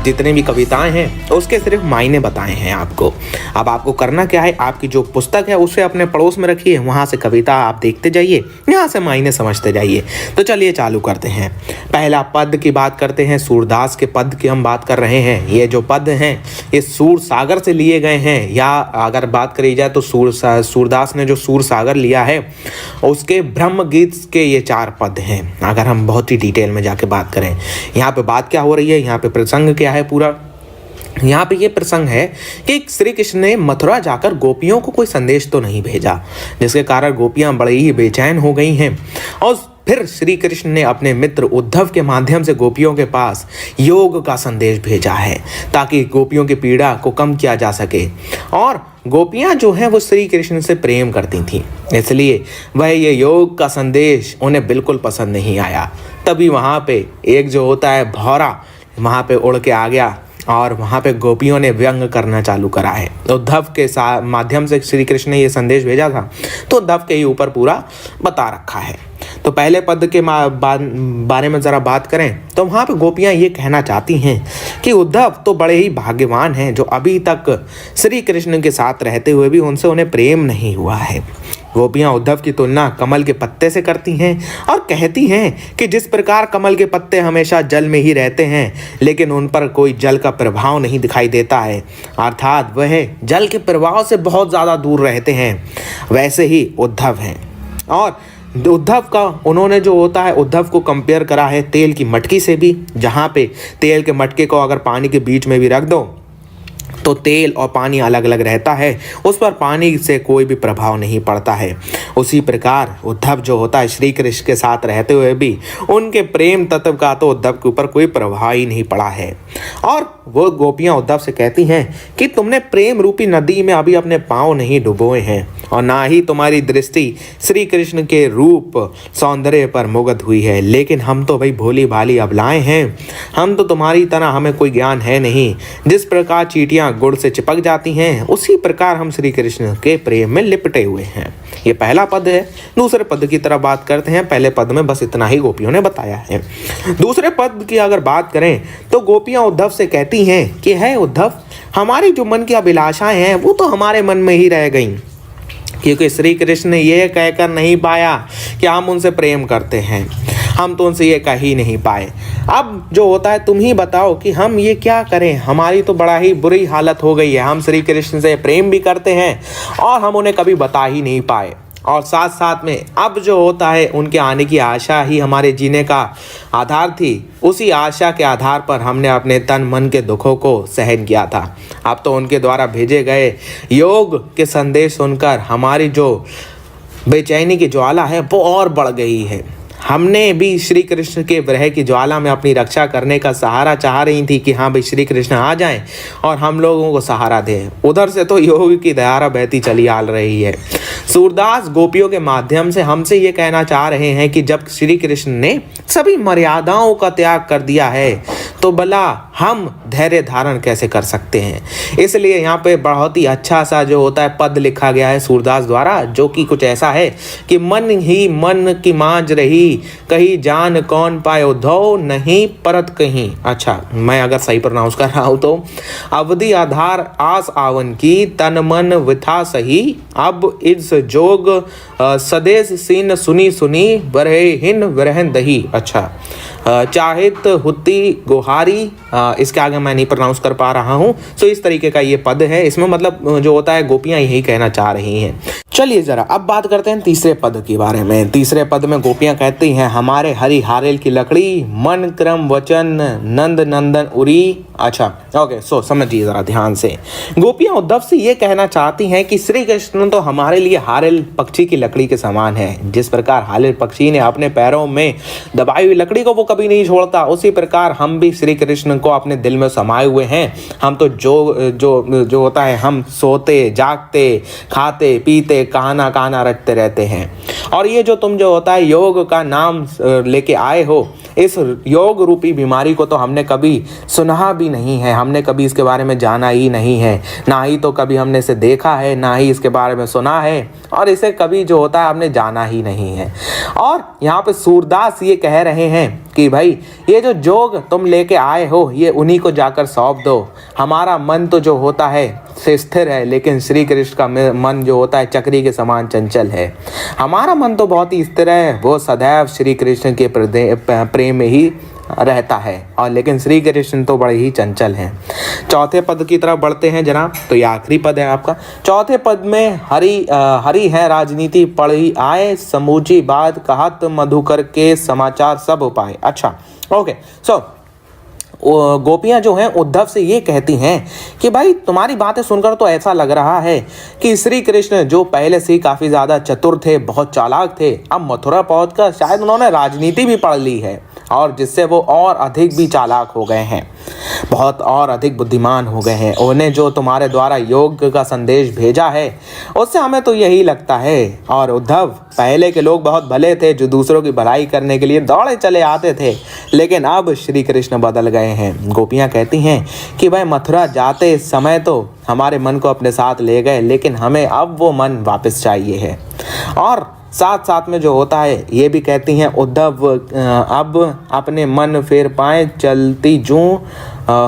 Speaker 1: जितने भी कविताएं हैं उसके सिर्फ मायने बताए हैं आपको। अब आपको करना क्या है, आपकी जो पुस्तक है उसे अपने पड़ोस में रखिए, वहाँ से कविता आप देखते जाइए, यहाँ से मायने समझते जाइए। तो चलिए चालू करते हैं। पहला पद की बात करते हैं। सूरदास के पद की हम बात कर रहे हैं। ये जो पद हैं ये सूर सागर से लिए गए हैं, या अगर बात करी जाए तो सूरदास ने जो सूर सागर लिया है उसके ब्रह्म गीत के ये 4 पद हैं। अगर हम बहुत ही डिटेल में जाके बात करें, यहाँ पे बात क्या हो रही है, यहाँ पे प्रसंग क्या है पूरा। यहाँ पे ये प्रसंग है कि श्री कृष्ण ने मथुरा जाकर गोपियों को कोई संदेश तो नहीं भेजा, जिसके कारण गोपियां बड़ी ही बेचैन हो गई हैं। और फिर श्री कृष्ण ने अपने मित्र उद्धव के माध्यम से गोपियों के पास योग का संदेश भेजा है, ताकि गोपियों की पीड़ा को कम किया जा सके। और गोपियां जो हैं वो श्री कृष्ण से प्रेम करती थीं, इसलिए वह ये योग का संदेश उन्हें बिल्कुल पसंद नहीं आया। तभी वहाँ पे एक जो होता है भौरा वहाँ पे उड़ के आ गया, और वहाँ पे गोपियों ने व्यंग करना चालू करा है। उद्धव के माध्यम से श्री कृष्ण ने ये संदेश भेजा था, तो उद्धव के ही ऊपर पूरा बता रखा है। तो पहले पद के बारे में ज़रा बात करें तो वहाँ पे गोपियाँ ये कहना चाहती हैं कि उद्धव तो बड़े ही भाग्यवान हैं, जो अभी तक श्री कृष्ण के साथ रहते हुए भी उन्हें प्रेम नहीं हुआ है। गोपियाँ उद्धव की तुलना कमल के पत्ते से करती हैं और कहती हैं कि जिस प्रकार कमल के पत्ते हमेशा जल में ही रहते हैं, लेकिन उन पर कोई जल का प्रभाव नहीं दिखाई देता है, अर्थात वह जल के प्रभाव से बहुत ज़्यादा दूर रहते हैं, वैसे ही उद्धव हैं। और उद्धव का उन्होंने जो होता है उद्धव को कंपेयर करा है तेल की मटकी से भी, जहाँ पे तेल के मटके को अगर पानी के बीच में भी रख दो तो तेल और पानी अलग अलग रहता है, उस पर पानी से कोई भी प्रभाव नहीं पड़ता है। उसी प्रकार उद्धव जो होता है श्री कृष्ण के साथ रहते हुए भी उनके प्रेम तत्व का तो उद्धव के ऊपर कोई प्रभाव ही नहीं पड़ा है। और वो गोपियाँ उद्धव से कहती हैं कि तुमने प्रेम रूपी नदी में अभी अपने पाँव नहीं डुबोए हैं, और ना ही तुम्हारी दृष्टि श्री कृष्ण के रूप सौंदर्य पर मुग्ध हुई है, लेकिन हम तो भाई भोली भाली अबलाएं हैं, हम तो तुम्हारी तरह हमें कोई ज्ञान है नहीं। जिस प्रकार चींटियां गुड़ से चिपक जाती हैं, उसी प्रकार हम श्री कृष्ण के प्रेम में लिपटे हुए हैं। ये पहला पद है। दूसरे पद की तरफ बात करते हैं। पहले पद में बस इतना ही गोपियों ने बताया है। दूसरे पद की अगर बात करें तो गोपियां उद्धव से कहती हैं कि है उद्धव, हमारी जो मन की अभिलाषाएं हैं वो तो हमारे मन में ही रह गईं, क्योंकि श्री कृष्ण ने यह कहकर नहीं पाया कि हम उनसे प्रेम करते हैं, हम तो उनसे ये कह ही नहीं पाए। अब जो होता है तुम ही बताओ कि हम ये क्या करें, हमारी तो बड़ा ही बुरी हालत हो गई है। हम श्री कृष्ण से प्रेम भी करते हैं और हम उन्हें कभी बता ही नहीं पाए, और साथ साथ में अब जो होता है उनके आने की आशा ही हमारे जीने का आधार थी। उसी आशा के आधार पर हमने अपने तन मन के दुखों को सहन किया था। अब तो उनके द्वारा भेजे गए योग के संदेश सुनकर हमारी जो बेचैनी की ज्वाला है वो और बढ़ गई है। हमने भी श्री कृष्ण के विरह की ज्वाला में अपनी रक्षा करने का सहारा चाह रही थी कि हाँ भाई श्री कृष्ण आ जाएं और हम लोगों को सहारा दें। उधर से तो योग की धारा बहती चली आ रही है। सूरदास गोपियों के माध्यम से हमसे ये कहना चाह रहे हैं कि जब श्री कृष्ण ने सभी मर्यादाओं का त्याग कर दिया है तो भला हम धैर्य धारण कैसे कर सकते हैं। इसलिए यहाँ पे बहुत ही अच्छा सा जो होता है पद लिखा गया है सूरदास द्वारा, जो कि कुछ ऐसा है कि मन ही मन की मांझ रही, कही जान कौन पाए उद्धव नहीं परत कहीं। अच्छा, मैं अगर सही प्रोनाउंस कर रहा हूं तो अवधि आधार आस आवन की तन मन विथा सही अब इस जोग सदेश सीन सुनी सुनी बरहे हिन वरहन दही। अच्छा, चाहित हुती गुहारी, इसके आगे मैं नहीं प्रोनाउंस कर पा रहा हूँ। सो इस तरीके का ये पद है। इसमें मतलब जो होता है गोपियां यही कहना चाह रही हैं। चलिए जरा अब बात करते हैं तीसरे पद के बारे में। तीसरे पद में गोपियां कहती हैं हमारे हरि हारेल की लकड़ी मन क्रम वचन नंद नंदन उरी। अच्छा ओके, सो समझिए जरा ध्यान से। गोपियां उद्धव से ये कहना चाहती हैं कि श्री कृष्ण तो हमारे लिए हारेल पक्षी की लकड़ी के समान है। जिस प्रकार हारेल पक्षी ने अपने पैरों में दबाई हुई लकड़ी को वो कभी नहीं छोड़ता, उसी प्रकार हम भी श्री कृष्ण को अपने दिल में समाये हुए हैं। हम तो जो होता है, हम सोते जागते खाते पीते कहना कहना रटते रहते हैं। और ये जो तुम जो होता है योग का नाम लेके आए हो, इस योग रूपी बीमारी को तो हमने कभी सुना भी नहीं है, हमने कभी इसके बारे में जाना ही नहीं है, ना ही तो कभी हमने इसे देखा है, ना ही इसके बारे में सुना है, और इसे कभी जो होता है हमने जाना ही नहीं है। और यहाँ पे सूरदास ये कह रहे हैं कि भाई ये जो जोग तुम लेके आए हो ये उन्हीं को जाकर सौंप दो। हमारा मन तो जो होता है से स्थिर है, लेकिन श्री कृष्ण का मन जो होता है चक्री के समान चंचल है। हमारा मन तो बहुत ही स्थिर है, वो सदैव श्री कृष्ण के प्रेम में ही रहता है, और लेकिन श्री कृष्ण तो बड़े ही चंचल हैं। चौथे पद की तरफ बढ़ते हैं जनाब। तो ये आखिरी पद है आपका। चौथे पद में हरि है राजनीति पढ़ी आए समूची बात कहत मधुकर के समाचार सब उपाय। अच्छा ओके, सो गोपियां जो हैं उद्धव से ये कहती हैं कि भाई तुम्हारी बातें सुनकर तो ऐसा लग रहा है कि श्री कृष्ण जो पहले से ही काफ़ी ज़्यादा चतुर थे, बहुत चालाक थे, अब मथुरा पहुंचकर शायद उन्होंने राजनीति भी पढ़ ली है, और जिससे वो और अधिक भी चालाक हो गए हैं, बहुत और अधिक बुद्धिमान हो गए हैं। उन्हें जो तुम्हारे द्वारा योग का संदेश भेजा है उससे हमें तो यही लगता है। और उद्धव, पहले के लोग बहुत भले थे जो दूसरों की भलाई करने के लिए दौड़े चले आते थे, लेकिन अब श्री कृष्ण बदल गए हैं। गोपियां कहती हैं कि भाई मथुरा जाते समय तो हमारे मन को अपने साथ ले गए, लेकिन हमें अब वो मन वापस चाहिए है। और साथ साथ में जो होता है ये भी कहती हैं उद्धव अब अपने मन फेर पाए चलती जूं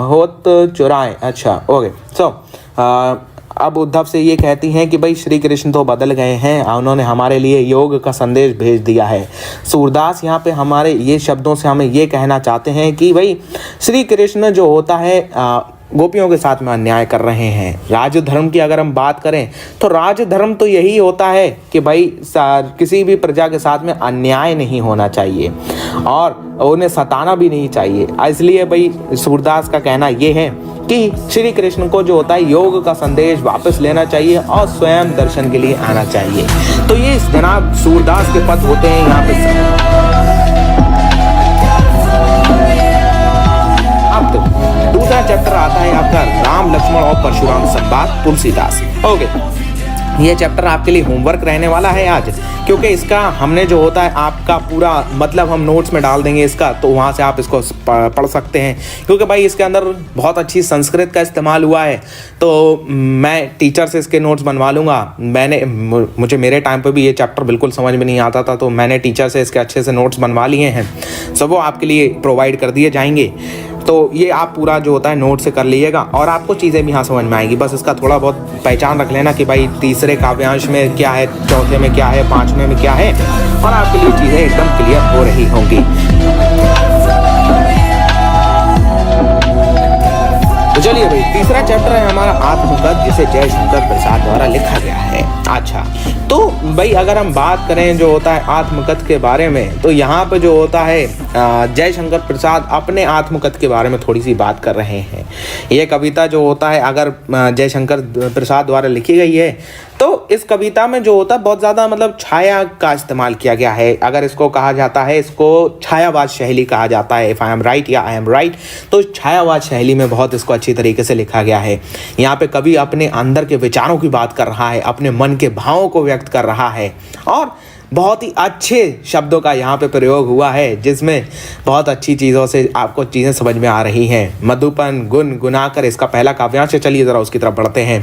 Speaker 1: होत चुराए। अच्छा ओके, सो अब उद्धव से ये कहती हैं कि भाई श्री कृष्ण तो बदल गए हैं, उन्होंने हमारे लिए योग का संदेश भेज दिया है। सूरदास यहाँ पे हमारे ये शब्दों से हमें ये कहना चाहते हैं कि भाई श्री कृष्ण जो होता है गोपियों के साथ में अन्याय कर रहे हैं। राजधर्म की अगर हम बात करें तो राजधर्म तो यही होता है कि भाई किसी भी प्रजा के साथ में अन्याय नहीं होना चाहिए और उन्हें सताना भी नहीं चाहिए। इसलिए भाई सूरदास का कहना ये है कि श्री कृष्ण को जो होता है योग का संदेश वापस लेना चाहिए और स्वयं दर्शन के लिए आना चाहिए। तो ये जनाब सूरदास के पद होते हैं यहाँ पे। दूसरा चैप्टर आता है आपका राम लक्ष्मण और परशुराम संवाद तुलसीदास। ओके, ये चैप्टर आपके लिए होमवर्क रहने वाला है आज, क्योंकि इसका हमने जो होता है आपका पूरा मतलब हम नोट्स में डाल देंगे इसका, तो वहाँ से आप इसको पढ़ सकते हैं, क्योंकि भाई इसके अंदर बहुत अच्छी संस्कृत का इस्तेमाल हुआ है। तो मैं टीचर से इसके नोट्स बनवा लूँगा। मुझे मेरे टाइम पे भी ये चैप्टर बिल्कुल समझ में नहीं आता था, तो मैंने टीचर से इसके अच्छे से नोट्स बनवा लिए हैं, सब वो आपके लिए प्रोवाइड कर दिए जाएंगे। तो ये आप पूरा जो होता है नोट से कर लीजिएगा और आपको चीज़ें भी यहाँ समझ में आएंगी। बस इसका थोड़ा बहुत पहचान रख लेना कि भाई तीसरे काव्यांश में क्या है, चौथे में क्या है, पांचवें में क्या है, और आपके लिए चीज़ें एकदम क्लियर हो रही होंगी। तो चलिए भाई, तीसरा चैप्टर है हमारा आत्मकथ, जिसे जयशंकर प्रसाद द्वारा लिखा गया है। अच्छा, तो भाई अगर हम बात करें जो होता है आत्मकथ के बारे में, तो यहाँ पे जो होता है जयशंकर प्रसाद अपने आत्मकथ के बारे में थोड़ी सी बात कर रहे हैं। ये कविता जो होता है अगर जयशंकर प्रसाद द्वारा लिखी गई है, तो इस कविता में जो होता है बहुत ज़्यादा मतलब छाया का इस्तेमाल किया गया है। अगर इसको कहा जाता है, इसको छायावाद शैली कहा जाता है, इफ़ आई एम राइट या आई एम राइट, तो छायावाद शैली में बहुत इसको अच्छी तरीके से लिखा गया है। यहाँ पे कवि अपने अंदर के विचारों की बात कर रहा है, अपने मन के भावों को व्यक्त कर रहा है, और बहुत ही अच्छे शब्दों का यहाँ पे प्रयोग हुआ है, जिसमें बहुत अच्छी चीज़ों से आपको चीज़ें समझ में आ रही हैं। मधुपन गुन गुनाकर इसका पहला काव्यांश है। चलिए ज़रा उसकी तरफ बढ़ते हैं।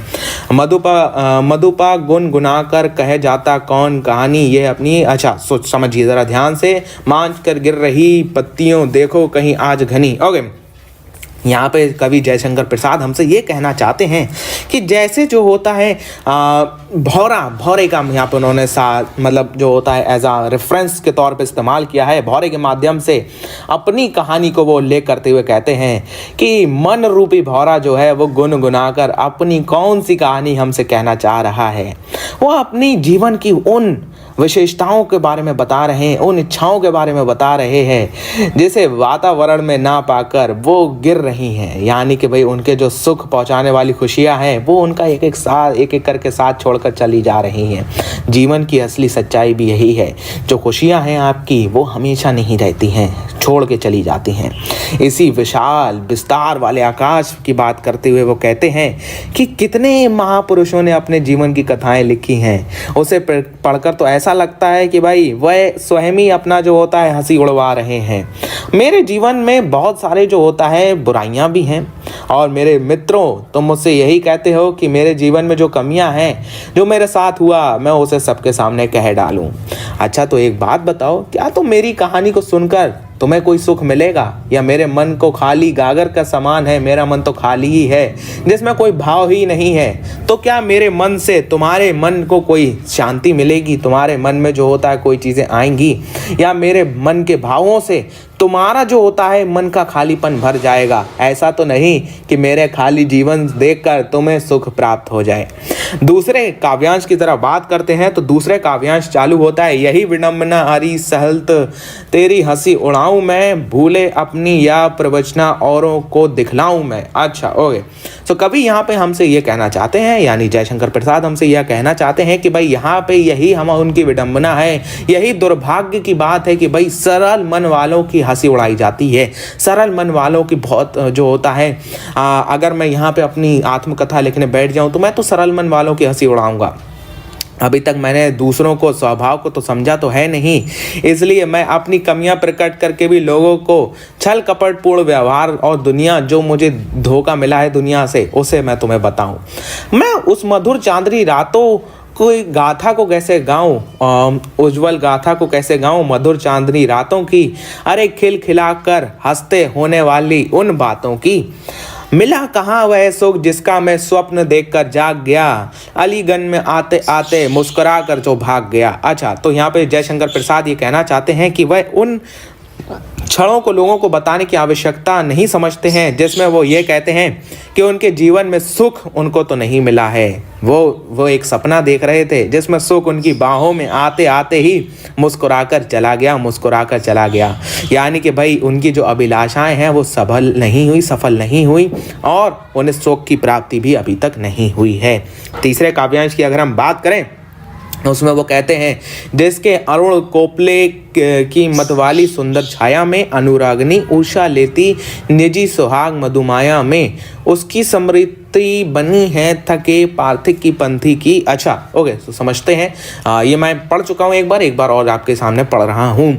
Speaker 1: मधुपा गुन गुनाकर कहे जाता कौन कहानी ये अपनी। अच्छा सोच समझिए ज़रा ध्यान से। मांझ कर गिर रही पत्तियों देखो कहीं आज घनी। ओके, यहाँ पे कवि जयशंकर प्रसाद हमसे ये कहना चाहते हैं कि जैसे जो होता है भौरे का यहाँ पे उन्होंने मतलब जो होता है एज आ रेफरेंस के तौर पे इस्तेमाल किया है। भौरे के माध्यम से अपनी कहानी को वो उल्लेख करते हुए कहते हैं कि मन रूपी भौरा जो है वो गुनगुनाकर अपनी कौन सी कहानी हमसे कहना चाह रहा है। वो अपनी जीवन की उन विशेषताओं के बारे में बता रहे हैं, उन इच्छाओं के बारे में बता रहे हैं जिसे वातावरण में ना पाकर वो गिर रही हैं। यानी कि भाई उनके जो सुख पहुंचाने वाली खुशियां हैं वो उनका एक एक करके साथ छोड़कर चली जा रही हैं। जीवन की असली सच्चाई भी यही है, जो खुशियां हैं आपकी वो हमेशा नहीं रहती हैं, छोड़ के चली जाती हैं। इसी विशाल विस्तार वाले आकाश की बात करते हुए वो कहते हैं कि कितने महापुरुषों ने अपने जीवन की कथाएं लिखी हैं। उसे पढ़कर तो ऐसा लगता है कि भाई वह स्वयं ही अपना जो होता है हंसी उड़वा रहे हैं। मेरे जीवन में बहुत सारे जो होता है बुराइयां भी हैं, और मेरे मित्रों तुम मुझसे यही कहते हो कि मेरे जीवन में जो कमियां हैं, जो मेरे साथ हुआ, मैं उसे सबके सामने कह डालूं। अच्छा तो एक बात बताओ, क्या तुम मेरी कहानी को सुनकर तुम्हें कोई सुख मिलेगा, या मेरे मन को खाली गागर का समान है, मेरा मन तो खाली ही है जिसमें कोई भाव ही नहीं है। तो क्या मेरे मन से तुम्हारे मन को कोई शांति मिलेगी, तुम्हारे मन में जो होता है कोई चीज़ें आएंगी, या मेरे मन के भावों से तुम्हारा जो होता है मन का खालीपन भर जाएगा? ऐसा तो नहीं कि मेरे खाली जीवन देखकर तुम्हें सुख प्राप्त हो जाए। दूसरे काव्यांश की तरफ बात करते हैं तो दूसरे काव्यांश चालू होता है, यही विडंबना हरी सहलत तेरी हंसी उड़ाऊं मैं, भूले अपनी या प्रवचना औरों को दिखलाऊं मैं। अच्छा ओके, तो कभी यहाँ पे हमसे ये कहना चाहते हैं, यानी जयशंकर प्रसाद हमसे यह कहना चाहते हैं कि भाई यहाँ पे यही हम उनकी विडंबना है, यही दुर्भाग्य की बात है कि भाई सरल मन वालों की हंसी उड़ाई जाती है। सरल मन वालों की बहुत जो होता है अगर मैं यहाँ पे अपनी आत्मकथा लिखने बैठ जाऊँ तो मैं तो सरल मन वालों की हंसी उड़ाऊंगा। अभी तक मैंने दूसरों को स्वभाव को तो समझा तो है नहीं, इसलिए मैं अपनी कमियां प्रकट करके भी लोगों को छल कपटपूर्ण व्यवहार और दुनिया जो मुझे धोखा मिला है दुनिया से, उसे मैं तुम्हें बताऊं। मैं उस मधुर चांदनी रातों कोई गाथा को कैसे गाऊं, उज्जवल गाथा को कैसे गाऊं, मधुर चांदनी रातों की, अरे खिलखिलाकर हंसते होने वाली उन बातों की। मिला कहाँ वह सुख जिसका मैं स्वप्न देखकर जाग गया, अलीगंज में आते आते मुस्कुरा कर जो भाग गया। अच्छा तो यहाँ पे जयशंकर प्रसाद ये कहना चाहते हैं कि वह उन क्षणों को लोगों को बताने की आवश्यकता नहीं समझते हैं जिसमें वो ये कहते हैं कि उनके जीवन में सुख उनको तो नहीं मिला है। वो एक सपना देख रहे थे जिसमें सुख उनकी बाहों में आते आते ही मुस्कुराकर चला गया। यानी कि भाई उनकी जो अभिलाषाएं हैं वो सफल नहीं हुई और उन्हें सुख की प्राप्ति भी अभी तक नहीं हुई है। तीसरे काव्यांश की अगर हम बात करें उसमें वो कहते हैं, जिसके अरुण कोपले की मतवाली सुंदर छाया में अनुरागनी उषा लेती निजी सुहाग मधुमाया में, उसकी समृद्धि बनी है थके पार्थिक की पंथी की। अच्छा ओके, तो समझते हैं ये मैं पढ़ चुका हूँ एक बार और आपके सामने पढ़ रहा हूँ।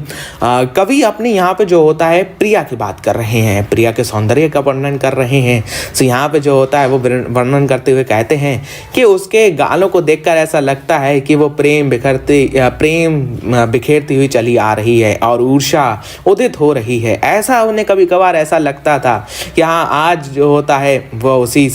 Speaker 1: कवि अपने यहाँ पे जो होता है प्रिया की बात कर रहे हैं, प्रिया के सौंदर्य का वर्णन कर रहे हैं। तो यहाँ पे जो होता है वो वर्णन करते हुए कहते हैं कि उसके गालों को देखकर ऐसा लगता है कि वो प्रेम बिखेरती हुई चली आ रही है और ऊर्जा उदित हो रही है। ऐसा उन्हें कभी कभार ऐसा लगता था कि हाँ आज जो होता है वो उसी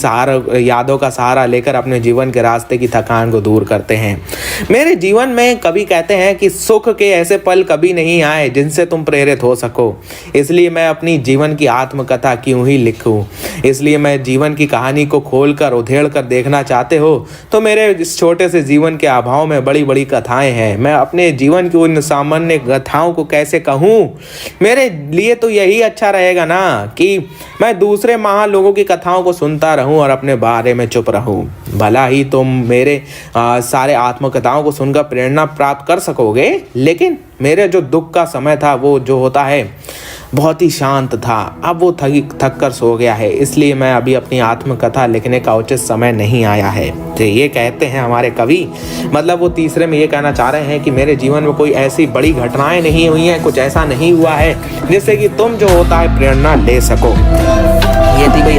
Speaker 1: यादों का सहारा लेकर अपने जीवन के रास्ते की थकान को दूर करते हैं। मेरे जीवन में कभी कहते हैं कि सुख के ऐसे पल कभी नहीं आए जिनसे तुम प्रेरित हो सको, इसलिए मैं अपनी जीवन की आत्मकथा क्यों ही लिखूं। इसलिए मैं जीवन की कहानी को खोलकर उधेड़ कर देखना चाहते हो तो मेरे इस छोटे से जीवन के अभाव में बड़ी बड़ी कथाएं हैं। मैं अपने जीवन की उन सामान्य कथाओं को कैसे कहूँ? मेरे लिए तो यही अच्छा रहेगा ना कि मैं दूसरे महान लोगों की कथाओं को सुनता रहूं और अपने बारे में चुप रहूं। भला ही तुम मेरे सारे आत्मकथाओं को सुनकर प्रेरणा प्राप्त कर सकोगे, लेकिन मेरे जो दुख का समय था वो जो होता है बहुत ही शांत था। अब वो थक कर सो गया है, इसलिए मैं अभी अपनी आत्मकथा लिखने का उचित समय नहीं आया है। तो ये कहते हैं हमारे कवि, मतलब वो तीसरे में ये कहना चाह रहे हैं कि मेरे जीवन में कोई ऐसी बड़ी घटनाएं नहीं हुई हैं, कुछ ऐसा नहीं हुआ है जिससे कि तुम जो होता है प्रेरणा ले सको। ये थी भाई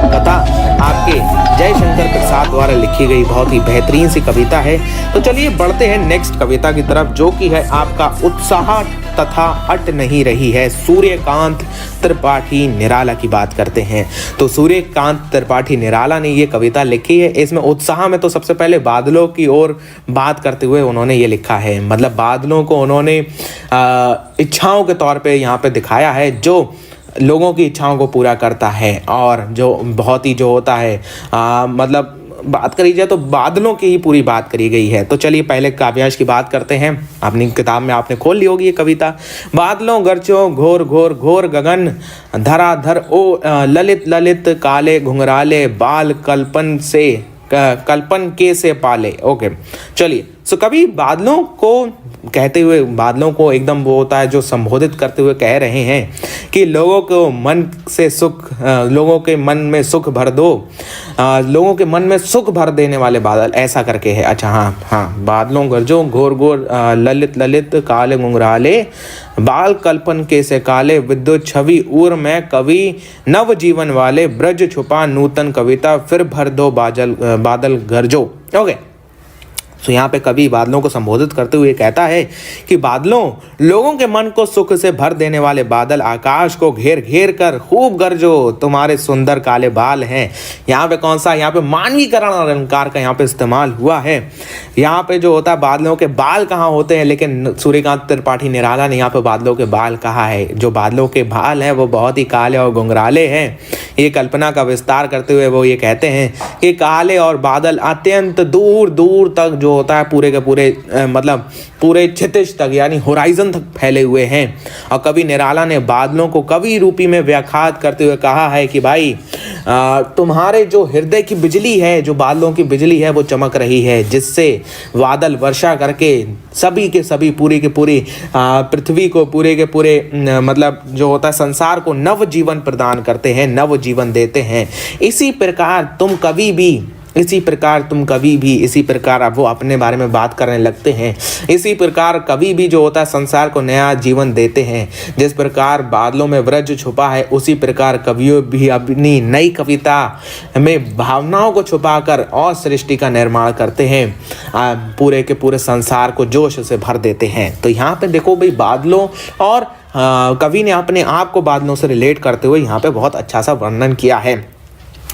Speaker 1: कथा आपके जयशंकर प्रसाद द्वारा लिखी गई बहुत ही बेहतरीन सी कविता है। तो चलिए बढ़ते हैं नेक्स्ट कविता की तरफ, जो कि है आपका उत्साह तथा अट नहीं रही है, सूर्यकांत त्रिपाठी निराला की बात करते हैं। तो सूर्यकांत त्रिपाठी निराला ने ये कविता लिखी है। इसमें उत्साह में तो सबसे पहले बादलों की ओर बात करते हुए उन्होंने ये लिखा है, मतलब बादलों को उन्होंने इच्छाओं के तौर पे यहाँ पे दिखाया है, जो लोगों की इच्छाओं को पूरा करता है और जो बहुत ही जो होता है मतलब बात करी जाए तो बादलों की ही पूरी बात करी गई है। तो चलिए पहले काव्यांश की बात करते हैं। अपनी किताब में आपने खोल ली होगी ये कविता। बादलों गरजो घोर घोर घोर गगन, धराधर ओ ललित ललित काले घुंघराले, बाल कल्पन के से पाले। ओके चलिए, सो कभी बादलों को कहते हुए, बादलों को एकदम वो होता है जो संबोधित करते हुए कह रहे हैं कि लोगों को मन से सुख, लोगों के मन में सुख भर दो, लोगों के मन में सुख भर देने वाले बादल, ऐसा करके है। अच्छा हाँ, बादलों गरजो घोर घोर ललित ललित काले घुंघराले, बाल कल्पन के से काले, विद्युत छवि उर में कवि नव जीवन वाले, ब्रज छुपा नूतन कविता, फिर भर दो बादल गरजो। ओके, तो यहाँ पे कवि बादलों को संबोधित करते हुए कहता है कि बादलों, लोगों के मन को सुख से भर देने वाले बादल, आकाश को घेर घेर कर खूब गरजो, तुम्हारे सुंदर काले बाल हैं। यहाँ पे कौन सा, यहाँ पे मानवीकरण अलंकार का यहाँ पे इस्तेमाल हुआ है। यहाँ पे जो होता है बादलों के बाल कहाँ होते हैं, लेकिन सूर्यकांत त्रिपाठी निराला ने यहाँ पे बादलों के बाल कहा है। जो बादलों के बाल हैं वो बहुत ही काले और घुंघराले हैं। ये कल्पना का विस्तार करते हुए वो ये कहते हैं कि काले और बादल अत्यंत दूर दूर तक जो होता है पूरे के पूरे मतलब पूरे क्षितिज तक यानी होराइजन तक फैले हुए हैं। और कवि निराला ने बादलों को कवि रूपी में व्याख्यात करते हुए कहा है कि भाई तुम्हारे जो हृदय की बिजली है, जो बादलों की बिजली है वो चमक रही है, जिससे बादल वर्षा करके सभी के सभी पूरी के पूरी पृथ्वी को पूरे के पूरे मतलब जो होता है संसार को नव जीवन प्रदान करते हैं, नव जीवन देते हैं। इसी प्रकार तुम कभी भी इसी प्रकार अब वो अपने बारे में बात करने लगते हैं। इसी प्रकार कभी भी जो होता है संसार को नया जीवन देते हैं। जिस प्रकार बादलों में ब्रज छुपा है, उसी प्रकार कवियों भी अपनी नई कविता में भावनाओं को छुपाकर और सृष्टि का निर्माण करते हैं, पूरे के पूरे संसार को जोश से भर देते हैं। तो यहाँ पे देखो भाई बादलों और कवि ने अपने आप को बादलों से रिलेट करते हुए यहाँ पे बहुत अच्छा सा वर्णन किया है।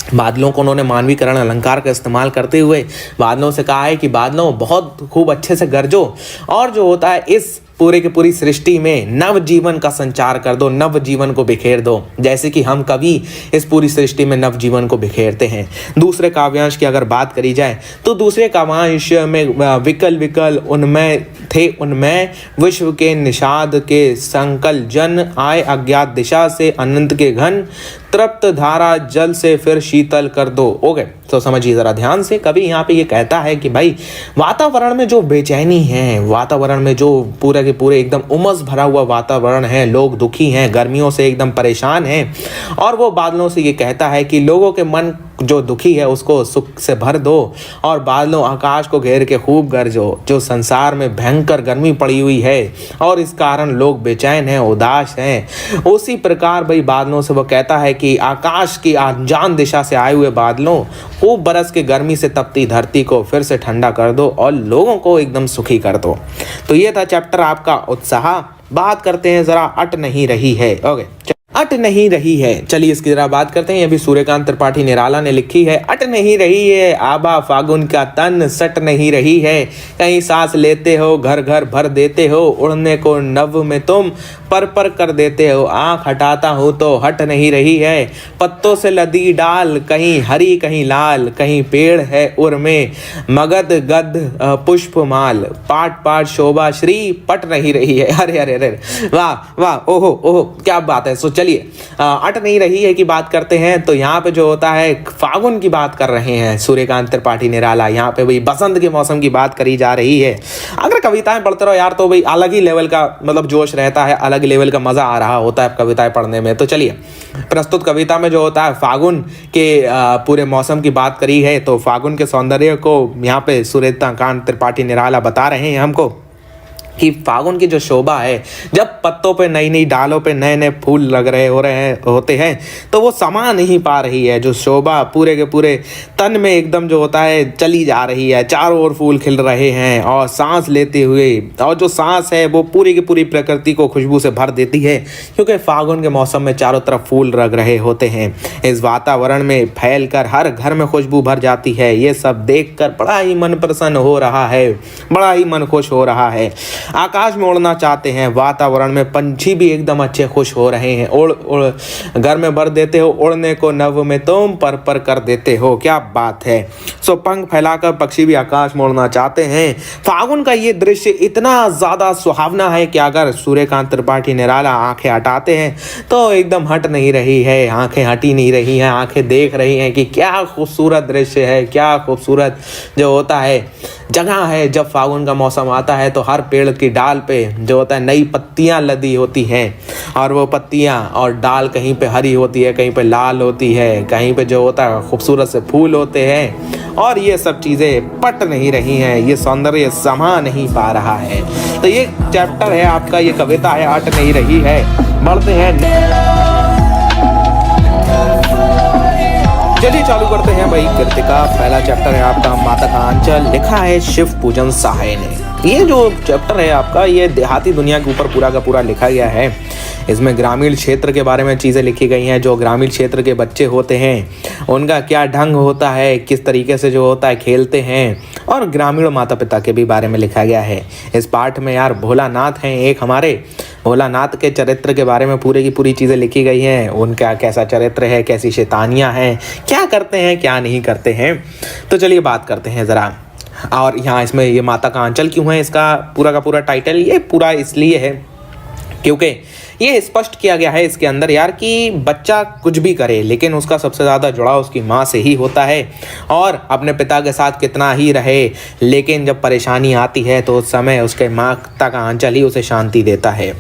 Speaker 1: बादलों को उन्होंने मानवीकरण अलंकार का इस्तेमाल करते हुए बादलों से कहा है कि बादलों बहुत खूब अच्छे से गरजो और जो होता है इस पूरे की पूरी सृष्टि में नव जीवन का संचार कर दो, नव जीवन को बिखेर दो, जैसे कि हम कभी इस पूरी सृष्टि में नव जीवन को बिखेरते हैं। दूसरे काव्यांश की अगर बात करी जाए तो दूसरे काव्यांश में विकल विकल उनमें थे, उनमें विश्व के निषाद के संकल जन आए, अज्ञात दिशा से अनंत के घन, तृप्त धारा जल से फिर शीतल कर दो। ओके, तो समझिए जरा ध्यान से, कभी यहाँ पे ये कहता है कि भाई वातावरण में जो बेचैनी है, वातावरण में जो पूरे के पूरे एकदम उमस भरा हुआ वातावरण है, लोग दुखी हैं, गर्मियों से एकदम परेशान हैं, और वो बादलों से ये कहता है कि लोगों के मन जो दुखी है उसको सुख से भर दो और बादलों आकाश को घेर के खूब गरजो। जो संसार में भयंकर गर्मी पड़ी हुई है और इस कारण लोग बेचैन हैं, उदास हैं, उसी प्रकार भाई बादलों से वो कहता है कि आकाश की अनजान दिशा से आए हुए बादलों, खूब बरस के गर्मी से तपती धरती को फिर से ठंडा कर दो और लोगों को एकदम सुखी कर दो। तो ये था चैप्टर आपका उत्साह। बात करते हैं जरा अट नहीं रही है। ओके, अट नहीं रही है, चलिए इसकी जरा बात करते हैं। ये भी सूर्यकांत त्रिपाठी निराला ने लिखी है। अट नहीं रही है आबा फागुन का तन, सट नहीं रही है, कहीं सांस लेते हो घर घर भर देते हो, उड़ने को नभ में तुम पर पर कर देते हो, आंख हटाता हूँ तो हट नहीं रही है, पत्तों से लदी डाल, कहीं हरी कहीं लाल, कहीं पेड़ है उर में मगध गद पुष्प माल, पाट पाट शोभा श्री पट नहीं रही है। अरे अरे अरे, वाह वाह, ओहो ओहो, क्या बात है। सो चलिए अट नहीं रही है कि बात करते हैं। तो यहाँ पे जो होता है फागुन की बात कर रहे हैं सूर्यकांत त्रिपाठी निराला। यहाँ पे भाई बसंत के मौसम की बात करी जा रही है। अगर कविताएं पढ़ते रहो यार तो भाई अलग ही लेवल का मतलब जोश रहता है, अलग लेवल का मजा आ रहा होता है कविताएं पढ़ने में। तो चलिए प्रस्तुत कविता में जो होता है फागुन के पूरे मौसम की बात करी है। तो फागुन के सौंदर्य को यहाँ पे सूर्यकांत त्रिपाठी निराला बता रहे हैं हमको कि फागुन की जो शोभा है, जब पत्तों पे नई नई डालों पे नए नए फूल लग रहे होते हैं तो वो समा नहीं पा रही है। जो शोभा पूरे के पूरे तन में एकदम जो होता है चली जा रही है, चारों ओर फूल खिल रहे हैं और सांस लेते हुए, और जो सांस है वो पूरी की पूरी प्रकृति को खुशबू से भर देती है, क्योंकि फागुन के मौसम में चारों तरफ फूल लग रहे होते हैं। इस वातावरण में फैल कर हर घर में खुशबू भर जाती है। ये सब देख कर बड़ा ही मन प्रसन्न हो रहा है, बड़ा ही मन खुश हो रहा है। आकाश में उड़ना चाहते हैं, वातावरण में पंछी भी एकदम अच्छे खुश हो रहे हैं। उड़ उड़ घर में भर देते हो, उड़ने को नभ में तुम पर कर देते हो। क्या बात है। सो पंख फैलाकर पक्षी भी आकाश में उड़ना चाहते हैं। फागुन का ये दृश्य इतना ज़्यादा सुहावना है कि अगर सूर्यकांत त्रिपाठी निराला आंखें हटाते हैं तो एकदम हट नहीं रही है, आंखें हटी नहीं रही हैं, आंखें देख रही हैं कि क्या खूबसूरत दृश्य है, क्या खूबसूरत जो होता है जगह है। जब फागुन का मौसम आता है तो हर पेड़ की डाल पे जो होता है नई पत्तियां लदी होती हैं, और वो पत्तियां और डाल कहीं पे हरी होती है, कहीं पे लाल होती है, कहीं पे जो होता है खूबसूरत से फूल होते हैं। और ये सब चीज़ें पट नहीं रही हैं, ये सौंदर्य समा नहीं पा रहा है। तो ये चैप्टर है आपका, ये कविता है अट नहीं रही है। बढ़ते हैं, चलिए चालू करते हैं भाई कृतिका। पहला चैप्टर है आपका माता का आंचल, लिखा है शिव पूजन सहाय ने। ये जो चैप्टर है आपका, ये देहाती दुनिया के ऊपर पूरा का पूरा लिखा गया है। इसमें ग्रामीण क्षेत्र के बारे में चीज़ें लिखी गई हैं। जो ग्रामीण क्षेत्र के बच्चे होते हैं उनका क्या ढंग होता है, किस तरीके से जो होता है खेलते हैं, और ग्रामीण माता पिता के भी बारे में लिखा गया है। इस पाठ में यार भोलानाथ हैं एक हमारे, भोलानाथ के चरित्र के बारे में पूरी की पूरी चीज़ें लिखी गई हैं। उनका कैसा चरित्र है, कैसी शैतानियाँ हैं, क्या करते हैं क्या नहीं करते हैं। तो चलिए बात करते हैं ज़रा। और यहाँ इसमें ये माता का आंचल क्यों है, इसका पूरा का पूरा टाइटल ये पूरा इसलिए है क्योंकि ये स्पष्ट किया गया है इसके अंदर यार कि बच्चा कुछ भी करे लेकिन उसका सबसे ज़्यादा जुड़ाव उसकी माँ से ही होता है। और अपने पिता के साथ कितना ही रहे लेकिन जब परेशानी आती है तो उस समय उसके माता का आंचल ही उसे शांति देता है।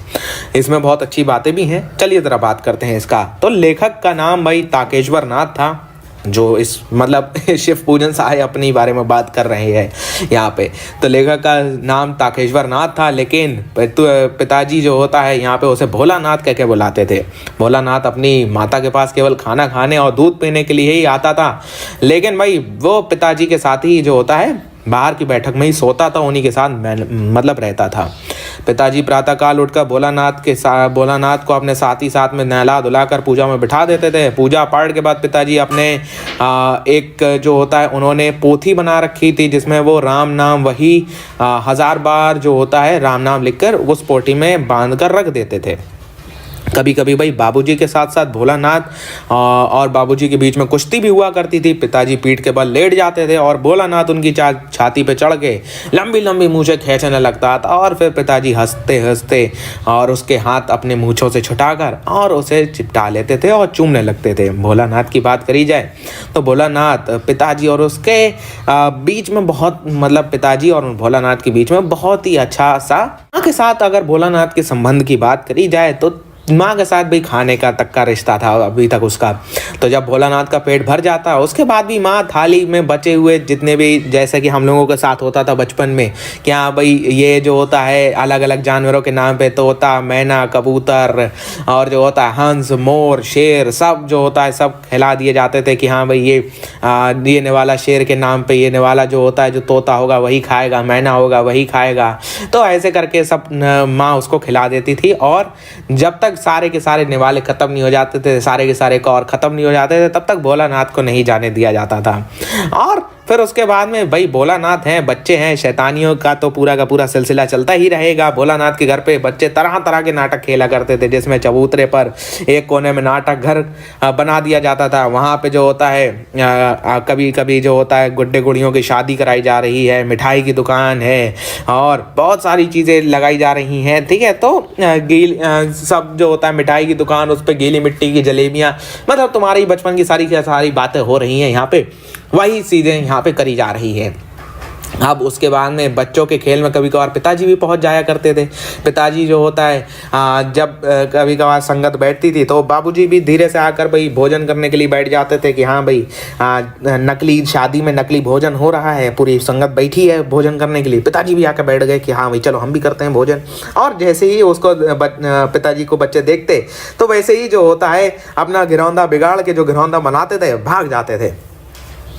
Speaker 1: इसमें बहुत अच्छी बातें भी हैं। चलिए ज़रा बात करते हैं इसका। तो लेखक का नाम भाई ताकेश्वर नाथ था, जो इस मतलब शिव पूजन सहाय अपने बारे में बात कर रहे हैं यहाँ पे। तो लेखक का नाम ताकेश्वर नाथ था, लेकिन पिताजी जो होता है यहाँ पे उसे भोलानाथ कह के बुलाते थे। भोलानाथ अपनी माता के पास केवल खाना खाने और दूध पीने के लिए ही आता था, लेकिन भाई वो पिताजी के साथ ही जो होता है बाहर की बैठक में ही सोता था, उन्हीं के साथ मतलब रहता था। पिताजी प्रातःकाल उठकर भोलानाथ को अपने साथ में नहला धुलाकर पूजा में बिठा देते थे। पूजा पाठ के बाद पिताजी अपने एक जो होता है उन्होंने पोथी बना रखी थी जिसमें वो राम नाम वही 1000 बार जो होता है राम नाम लिखकर उस पोथी में बांध कर रख देते थे। कभी कभी भाई बाबूजी के साथ साथ भोलानाथ और बाबूजी के बीच में कुश्ती भी हुआ करती थी। पिताजी पीठ के बल लेट जाते थे और भोलानाथ उनकी छाती पे चढ़ के लंबी लंबी मूंछें खींचने लगता था, और फिर पिताजी हंसते हंसते और उसके हाथ अपने मूंछों से छुटाकर और उसे चिपटा लेते थे और चूमने लगते थे। भोलानाथ की बात करी जाए तो भोलानाथ पिताजी और उसके बीच में बहुत मतलब पिताजी और भोलानाथ के बीच में बहुत ही अच्छा सा माँ के साथ अगर भोलानाथ के संबंध की बात करी जाए तो माँ के साथ भी खाने का तक का रिश्ता था अभी तक उसका। तो जब भोलानाथ का पेट भर जाता उसके बाद भी माँ थाली में बचे हुए जितने भी, जैसे कि हम लोगों के साथ होता था बचपन में कि हाँ भाई ये जो होता है अलग अलग जानवरों के नाम पे तोता, मैना, कबूतर और जो होता है हंस, मोर, शेर, सब जो होता है सब खिला दिए जाते थे कि हाँ भाई ये निवाला शेर के नाम पे, ये निवाला जो होता है जो तोता होगा वही खाएगा, मैना होगा वही खाएगा। तो ऐसे करके सब माँ उसको खिला देती थी, और जब तक सारे के सारे निवाले खत्म नहीं हो जाते थे, सारे के सारे कौर खत्म नहीं हो जाते थे, तब तक भोलानाथ को नहीं जाने दिया जाता था। और फिर उसके बाद में भाई भोलानाथ हैं, बच्चे हैं, शैतानियों का तो पूरा का पूरा सिलसिला चलता ही रहेगा। भोलानाथ के घर पे बच्चे तरह तरह के नाटक खेला करते थे, जिसमें चबूतरे पर एक कोने में नाटक घर बना दिया जाता था। वहाँ पे जो होता है कभी कभी जो होता है गुड्डे गुड़ियों की शादी कराई जा रही है, मिठाई की दुकान है और बहुत सारी चीज़ें लगाई जा रही हैं, ठीक है। तो गील सब जो होता है मिठाई की दुकान, उस पर गीली मिट्टी की जलेबियाँ, मतलब तुम्हारी बचपन की सारी बातें हो रही हैं यहाँ पे, वही चीज़ें यहाँ पे करी जा रही है। अब उसके बाद में बच्चों के खेल में कभी कभार पिताजी भी पहुंच जाया करते थे। पिताजी जो होता है जब कभी कभार संगत बैठती थी तो बाबूजी भी धीरे से आकर भाई भोजन करने के लिए बैठ जाते थे कि हाँ भाई नकली शादी में नकली भोजन हो रहा है, पूरी संगत बैठी है भोजन करने के लिए। पिताजी भी आकर बैठ गए कि हाँ भाई चलो हम भी करते हैं भोजन। और जैसे ही उसको पिताजी को बच्चे देखते तो वैसे ही जो होता है अपना घिरौंदा बिगाड़ के जो घिरौंदा बनाते थे भाग जाते थे।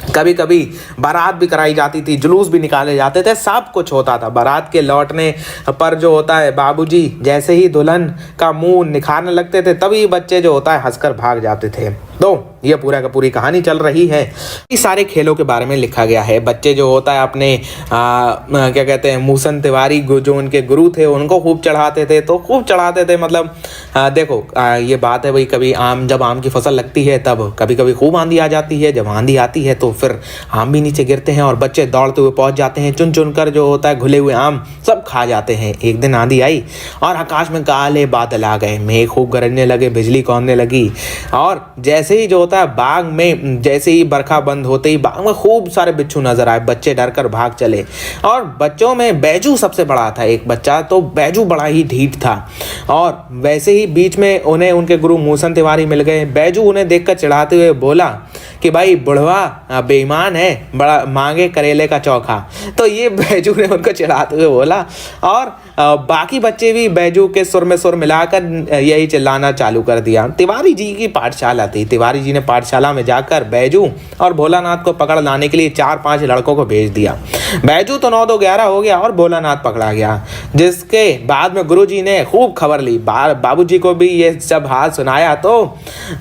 Speaker 1: कभी कभी बारात भी कराई जाती थी, जुलूस भी निकाले जाते थे, सब कुछ होता था। बारात के लौटने पर जो होता है बाबूजी जैसे ही दुल्हन का मुंह निखारने लगते थे तभी बच्चे जो होता है हंसकर भाग जाते थे। तो ये पूरा का पूरी कहानी चल रही है। इस सारे खेलों के बारे में लिखा गया है। बच्चे जो होता है अपने क्या कहते हैं मूसन तिवारी जो उनके गुरु थे उनको खूब चढ़ाते थे, तो खूब चढ़ाते थे। मतलब देखो ये बात है भाई, कभी जब आम की फसल लगती है तब कभी कभी खूब आंधी आ जाती है। जब आंधी आती है तो फिर आम भी नीचे गिरते हैं और बच्चे दौड़ते हुए पहुंच जाते हैं, चुन चुन कर जो होता है घुले हुए आम सब खा जाते हैं। एक दिन आंधी आई और आकाश में काले बादल आ गए, मेघ खूब गरजने लगे, बिजली कौंधने लगी और जैसे ही जो होता है बाग में जैसे ही बरखा बंद होते ही बाग में खूब सारे बिच्छू नजर आए। बच्चे डर कर भाग चले और बच्चों में बैजू सबसे बड़ा था, एक बच्चा, तो बैजू बड़ा ही ढीठ था। और वैसे ही बीच में उन्हें उनके गुरु मूसन तिवारी मिल गए। बैजू उन्हें देखकर चिढ़ाते हुए बोला कि भाई बुढ़वा बेईमान है, बड़ा मांगे करेले का चोखा। तो ये बैजू ने उनको चिढ़ाते हुए बोला और बाकी बच्चे भी बैजू के सुर में सुर मिलाकर यही चिल्लाना चालू कर दिया। तिवारी जी की पाठशाला थी। तिवारी जी ने पाठशाला में जाकर बैजू और भोलानाथ को पकड़ लाने के लिए 4-5 लड़कों को भेज दिया। बैजू तो 9-2-11 हो गया और भोलानाथ पकड़ा गया, जिसके बाद में गुरुजी ने खूब खबर ली। बाबूजी को भी ये सब हाल सुनाया तो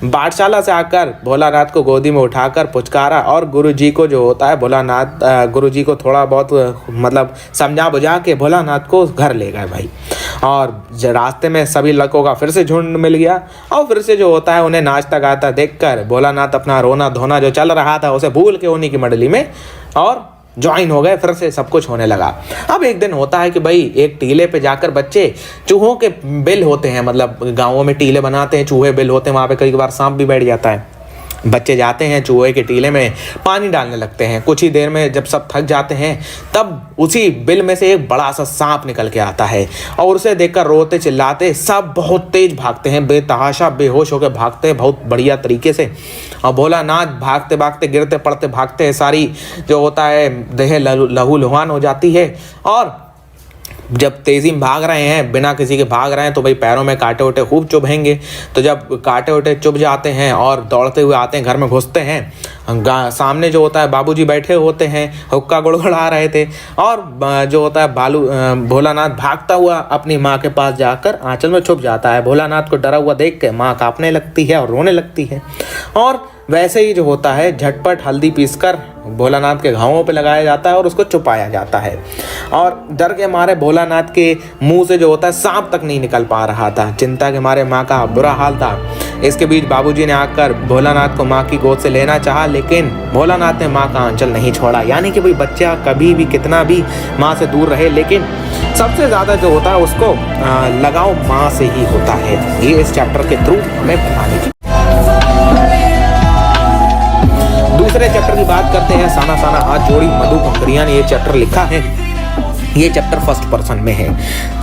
Speaker 1: पाठशाला से आकर भोलानाथ को गोदी में उठाकर पुचकारा और गुरुजी को जो होता है गुरुजी को थोड़ा बहुत मतलब समझा बुझा के भोलानाथ को घर ले गए भाई। और रास्ते में सभी लड़कों का फिर से झुंड मिल गया और फिर से जो होता है उन्हें नाचता गाता देखकर भोलानाथ अपना रोना धोना जो चल रहा था उसे भूल के उन्हीं की मंडली में और ज्वाइन हो गए। फिर से सब कुछ होने लगा। अब एक दिन होता है कि भाई एक टीले पे जाकर बच्चे चूहों के बिल होते हैं, मतलब गाँवों में टीले बनाते हैं, चूहे बिल होते हैं, वहाँ पे कई बार सांप भी बैठ जाता है। बच्चे जाते हैं चूहे के टीले में पानी डालने लगते हैं। कुछ ही देर में जब सब थक जाते हैं तब उसी बिल में से एक बड़ा सा सांप निकल के आता है और उसे देखकर रोते चिल्लाते सब बहुत तेज भागते हैं, बेतहाशा बेहोश होकर भागते हैं बहुत बढ़िया तरीके से। और भोलानाथ भागते भागते गिरते पड़ते भागते हैं, सारी जो होता है देह लहू लुहान हो जाती है। और जब तेजी में भाग रहे हैं बिना किसी के भाग रहे हैं तो भाई पैरों में कांटे उटे खूब चुभेंगे। तो जब कांटे उटे चुभ जाते हैं और दौड़ते हुए आते हैं, घर में घुसते हैं, सामने जो होता है बाबूजी बैठे होते हैं, हुक्का गुड़गुड़ा रहे थे और जो होता है भोलानाथ भागता हुआ अपनी माँ के पास जाकर आंचल में छुप जाता है। भोलानाथ को डरा हुआ देख के माँ कांपने लगती है और रोने लगती है। और वैसे ही जो होता है झटपट हल्दी पीसकर भोलानाथ के घावों पे लगाया जाता है और उसको छुपाया जाता है। और डर के मारे भोलानाथ के मुंह से जो होता है सांप तक नहीं निकल पा रहा था। चिंता के मारे माँ का बुरा हाल था। इसके बीच बाबूजी ने आकर भोलानाथ को माँ की गोद से लेना चाहा, लेकिन भोलानाथ ने माँ का आंचल नहीं छोड़ा। यानी कि भाई बच्चा कभी भी कितना भी माँ से दूर रहे, लेकिन सबसे ज़्यादा जो होता है उसको लगाव माँ से ही होता है। ये इस चैप्टर के थ्रू हमें बताने की। दूसरे चैप्टर की बात करते हैं, साना साना हाथ जोड़ी मधु कंकरिया ने ये चैप्टर लिखा है। ये चैप्टर फर्स्ट पर्सन में है।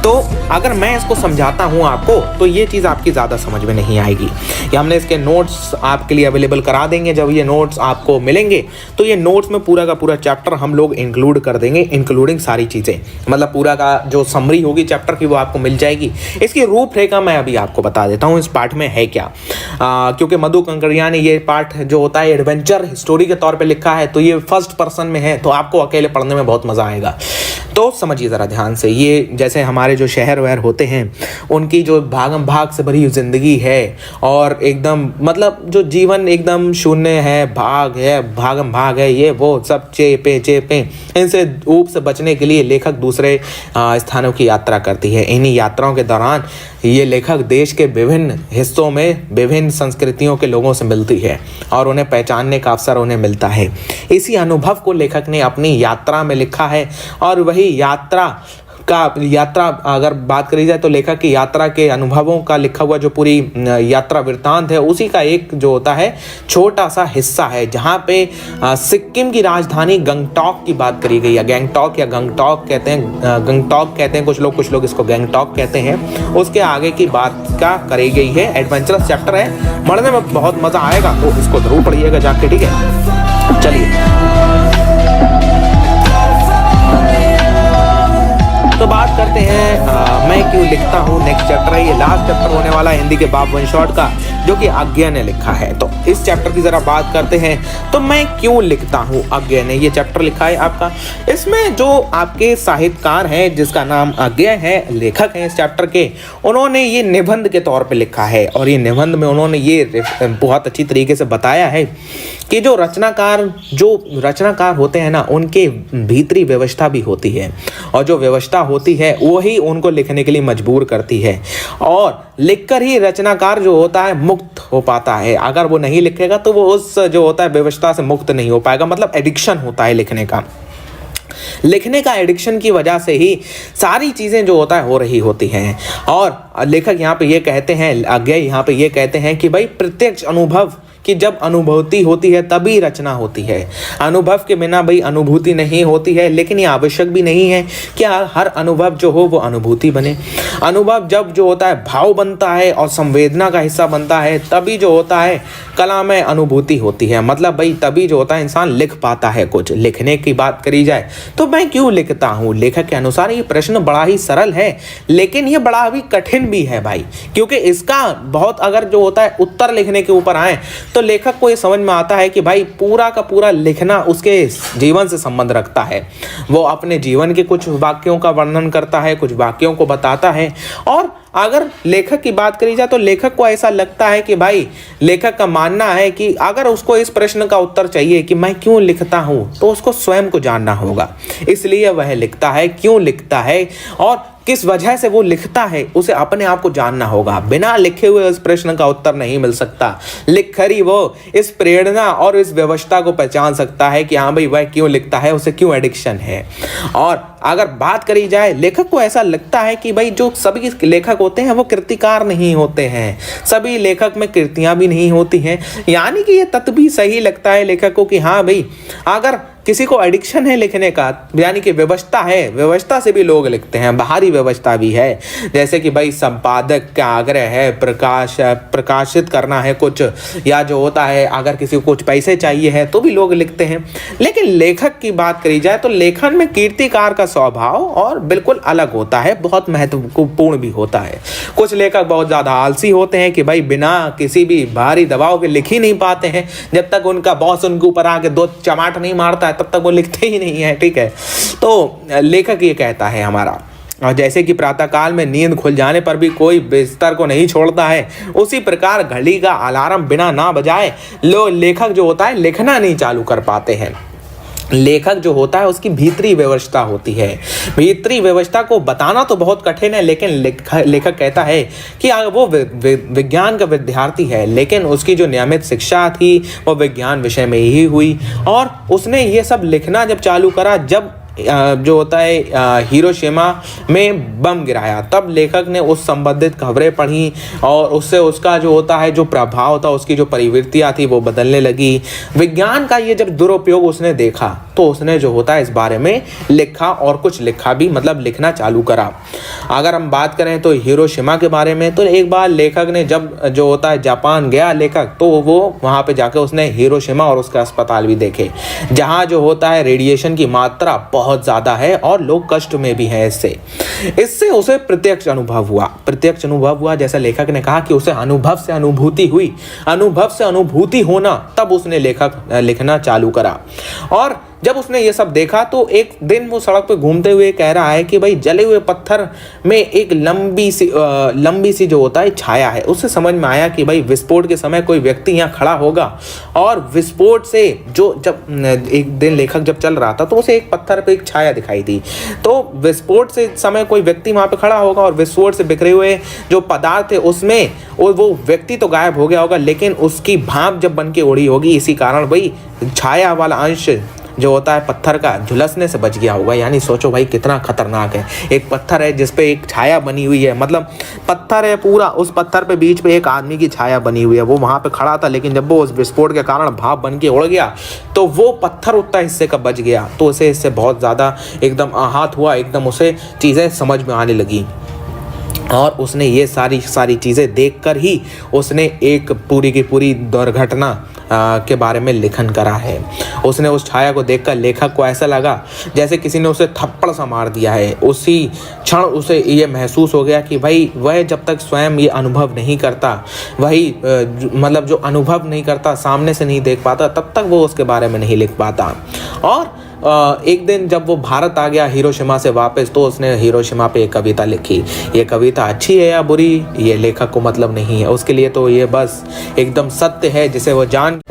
Speaker 1: तो अगर मैं इसको समझाता हूँ आपको तो ये चीज़ आपकी ज़्यादा समझ में नहीं आएगी। ये हमने इसके नोट्स आपके लिए अवेलेबल करा देंगे। जब ये नोट्स आपको मिलेंगे तो ये नोट्स में पूरा का पूरा चैप्टर हम लोग इंक्लूड कर देंगे, इंक्लूडिंग सारी चीज़ें, मतलब पूरा का जो समरी होगी चैप्टर की वो आपको मिल जाएगी। इसकी रूपरेखा मैं अभी आपको बता देता हूँ इस पार्ट में है क्या। क्योंकि मधु कंकरिया ने ये पार्ट जो होता है एडवेंचर स्टोरी के तौर पर लिखा है, तो ये फर्स्ट पर्सन में है तो आपको अकेले पढ़ने में बहुत मज़ा आएगा। तो समझिए ज़रा ध्यान से, ये जैसे हमारे जो शहर वहर होते हैं उनकी जो भागम भाग से भरी ज़िंदगी है और एकदम मतलब जो जीवन एकदम शून्य है, भागम भाग है, ये वो सब चेपे इनसे ऊप से बचने के लिए लेखक दूसरे स्थानों की यात्रा करती है। इन्हीं यात्राओं के दौरान ये लेखक देश के विभिन्न हिस्सों में विभिन्न संस्कृतियों के लोगों से मिलती है और उन्हें पहचानने का अवसर उन्हें मिलता है। इसी अनुभव को लेखक ने अपनी यात्रा में लिखा है और वही यात्रा अगर बात करी जाए तो लेखक की यात्रा के अनुभवों का लिखा हुआ जो पूरी यात्रा वृत्तांत है उसी का एक जो होता है छोटा सा हिस्सा है, जहाँ पे सिक्किम की राजधानी गंगटॉक की बात करी गई है। गंगटॉक या गंगटॉक कहते हैं कुछ लोग इसको गंगटॉक कहते हैं। उसके आगे की बात का करी गई है। एडवेंचरस चैप्टर है, पढ़ने में बहुत मजा आएगा, तो इसको जरूर पढ़िएगा जाके, ठीक है। चलिए तो बात करते हैं मैं क्यों लिखता हूँ। नेक्स्ट चैप्टर है, ये लास्ट चैप्टर होने वाला है हिंदी के बाप वन शॉट का, जो कि आज्ञा ने लिखा है। तो इस चैप्टर की जरा बात करते हैं। तो मैं क्यों लिखता हूँ, आज्ञा ने ये चैप्टर लिखा है आपका। इसमें जो आपके साहित्यकार हैं जिसका नाम आज्ञा है, लेखक हैं इस चैप्टर के, उन्होंने ये निबंध के तौर पे लिखा है और ये निबंध में उन्होंने ये बहुत अच्छी तरीके से बताया है कि जो रचनाकार होते हैं ना, उनके भीतरी व्यवस्था भी होती है और जो व्यवस्था होती है वही उनको लिखने के लिए मजबूर करती है और लिखकर ही रचनाकार जो होता है मुक्त हो पाता है। अगर वो नहीं लिखेगा तो वो उस जो होता है व्यवस्था से मुक्त नहीं हो पाएगा। मतलब एडिक्शन होता है लिखने का एडिक्शन की वजह से ही सारी चीज़ें जो होता है हो रही होती हैं। और लेखक यहाँ पे ये कहते हैं, आज्ञा यहाँ पे ये कहते हैं कि भाई प्रत्यक्ष अनुभव कि जब अनुभूति होती है तभी रचना होती है। अनुभव के बिना भाई अनुभूति नहीं होती है, लेकिन ये आवश्यक भी नहीं है कि हर अनुभव जो हो वो अनुभूति बने। अनुभव जब जो होता है भाव बनता है और संवेदना का हिस्सा बनता है, तभी जो होता है कला में अनुभूति होती है। मतलब भाई तभी जो होता है इंसान लिख पाता है। कुछ लिखने की बात करी जाए तो मैं क्यों लिखता हूँ, लेखक के अनुसार ये प्रश्न बड़ा ही सरल है, लेकिन ये बड़ा भी कठिन भी है भाई, क्योंकि इसका बहुत अगर जो होता है उत्तर लिखने के ऊपर आए तो लेखक को ये समझ में आता है कि भाई पूरा का पूरा लिखना उसके जीवन से संबंध रखता है। वो अपने जीवन के कुछ वाक्यों का वर्णन करता है, कुछ वाक्यों को बताता है। और अगर लेखक की बात करी जाए तो लेखक को ऐसा लगता है कि भाई लेखक का मानना है कि अगर उसको इस प्रश्न का उत्तर चाहिए कि मैं क्यों लिखता हूँ, तो उसको स्वयं को जानना होगा। इसलिए वह लिखता है, क्यों लिखता है और किस वजह से वो लिखता है, उसे अपने आप को जानना होगा। बिना लिखे हुए इस प्रश्न का उत्तर नहीं मिल सकता। लिखकर ही वो इस प्रेरणा और इस व्यवस्था को पहचान सकता है कि हाँ भाई वह क्यों लिखता है, उसे क्यों एडिक्शन है। और अगर बात करी जाए, लेखक को ऐसा लगता है कि भाई जो सभी लेखक होते हैं वो कृतिकार नहीं होते हैं, सभी लेखक में कृतियां भी नहीं होती हैं। यानी कि ये तत्व भी सही लगता है लेखक को कि हाँ भाई अगर किसी को एडिक्शन है लिखने का, यानी कि व्यवस्था है, व्यवस्था से भी लोग लिखते हैं, बाहरी व्यवस्था भी है। जैसे कि भाई संपादक का आग्रह है, प्रकाशित करना है कुछ, या जो होता है अगर किसी को कुछ पैसे चाहिए है तो भी लोग लिखते हैं। लेकिन लेखक की बात करी जाए तो लेखन में कीर्तिकार का स्वभाव और बिल्कुल अलग होता है, बहुत महत्वपूर्ण भी होता है। कुछ लेखक बहुत ज़्यादा आलसी होते हैं कि भाई बिना किसी भी बाहरी दबाव के लिख ही नहीं पाते हैं। जब तक उनका बॉस उनके ऊपर आके दो चमाट नहीं मारता है तब तक वो लिखते ही नहीं है, ठीक है। तो लेखक ये कहता है हमारा, और जैसे कि प्रातःकाल में नींद खुल जाने पर भी कोई बिस्तर को नहीं छोड़ता है, उसी प्रकार घड़ी का अलार्म बिना ना बजाए लेखक जो होता है लिखना नहीं चालू कर पाते हैं। लेखक जो होता है उसकी भीतरी व्यवस्था होती है। भीतरी व्यवस्था को बताना तो बहुत कठिन है, लेकिन लेखक कहता है कि वो विज्ञान का विद्यार्थी है, लेकिन उसकी जो नियमित शिक्षा थी वो विज्ञान विषय में ही हुई। और उसने ये सब लिखना जब चालू करा, जब जो होता है हिरोशिमा में बम गिराया, तब लेखक ने उस संबंधित खबरें पढ़ी और उससे उसका जो होता है जो प्रभाव था, उसकी जो प्रवृत्तियाँ थी वो बदलने लगी। विज्ञान का ये जब दुरुपयोग उसने देखा तो उसने जो होता है इस बारे में लिखा और कुछ लिखा भी, मतलब लिखना चालू करा। अगर हम बात करें तो हिरोशिमा के बारे में, तो एक बार लेखक ने जब जो होता है जापान गया लेखक, तो वो वहाँ पे जाके उसने हिरोशिमा और उसके अस्पताल भी देखे, जहाँ जो होता है रेडिएशन की मात्रा बहुत ज़्यादा है और लोग कष्ट में भी हैं। इससे उसे प्रत्यक्ष अनुभव हुआ। जैसा लेखक ने कहा कि उसे अनुभव से अनुभूति हुई, अनुभव से अनुभूति होना, तब उसने लिखना चालू करा। और जब उसने ये सब देखा तो एक दिन वो सड़क पे घूमते हुए कह रहा है कि भाई जले हुए पत्थर में एक लंबी सी जो होता है छाया है। उससे समझ में आया कि भाई विस्फोट के समय कोई व्यक्ति यहाँ खड़ा होगा और विस्फोट से जो जब एक दिन लेखक जब चल रहा था तो उसे एक पत्थर पे एक छाया दिखाई दी। तो विस्फोट से समय कोई व्यक्ति वहां पे खड़ा होगा और विस्फोट से बिखरे हुए जो पदार्थ थे उसमें वो व्यक्ति तो गायब हो गया होगा, लेकिन उसकी भाप जब बन के उड़ी होगी, इसी कारण भाई छाया वाला अंश जो होता है पत्थर का झुलसने से बच गया होगा। यानी सोचो भाई कितना खतरनाक है। एक पत्थर है जिसपे एक छाया बनी हुई है, मतलब पत्थर है पूरा, उस पत्थर पे बीच पे एक आदमी की छाया बनी हुई है। वो वहां पे खड़ा था, लेकिन जब वो उस विस्फोट के कारण भाप बन के उड़ गया तो वो पत्थर उतना हिस्से का बच गया। तो उसे इससे बहुत ज़्यादा एकदम आहत हुआ, एकदम उसे चीज़ें समझ में आने लगी और उसने ये सारी चीज़ें देखकर ही उसने एक पूरी की पूरी दुर्घटना के बारे में लेखन करा है। उसने उस छाया को देखकर लेखक को ऐसा लगा जैसे किसी ने उसे थप्पड़ सा मार दिया है। उसी क्षण उसे ये महसूस हो गया कि भाई वह जब तक स्वयं ये अनुभव नहीं करता, वही मतलब जो अनुभव नहीं करता, सामने से नहीं देख पाता, तब तक वो उसके बारे में नहीं लिख पाता। और एक दिन जब वो भारत आ गया हिरोशिमा से वापस, तो उसने हिरोशिमा पे एक कविता लिखी। ये कविता अच्छी है या बुरी ये लेखक को मतलब नहीं है, उसके लिए तो ये बस एकदम सत्य है जिसे वो जान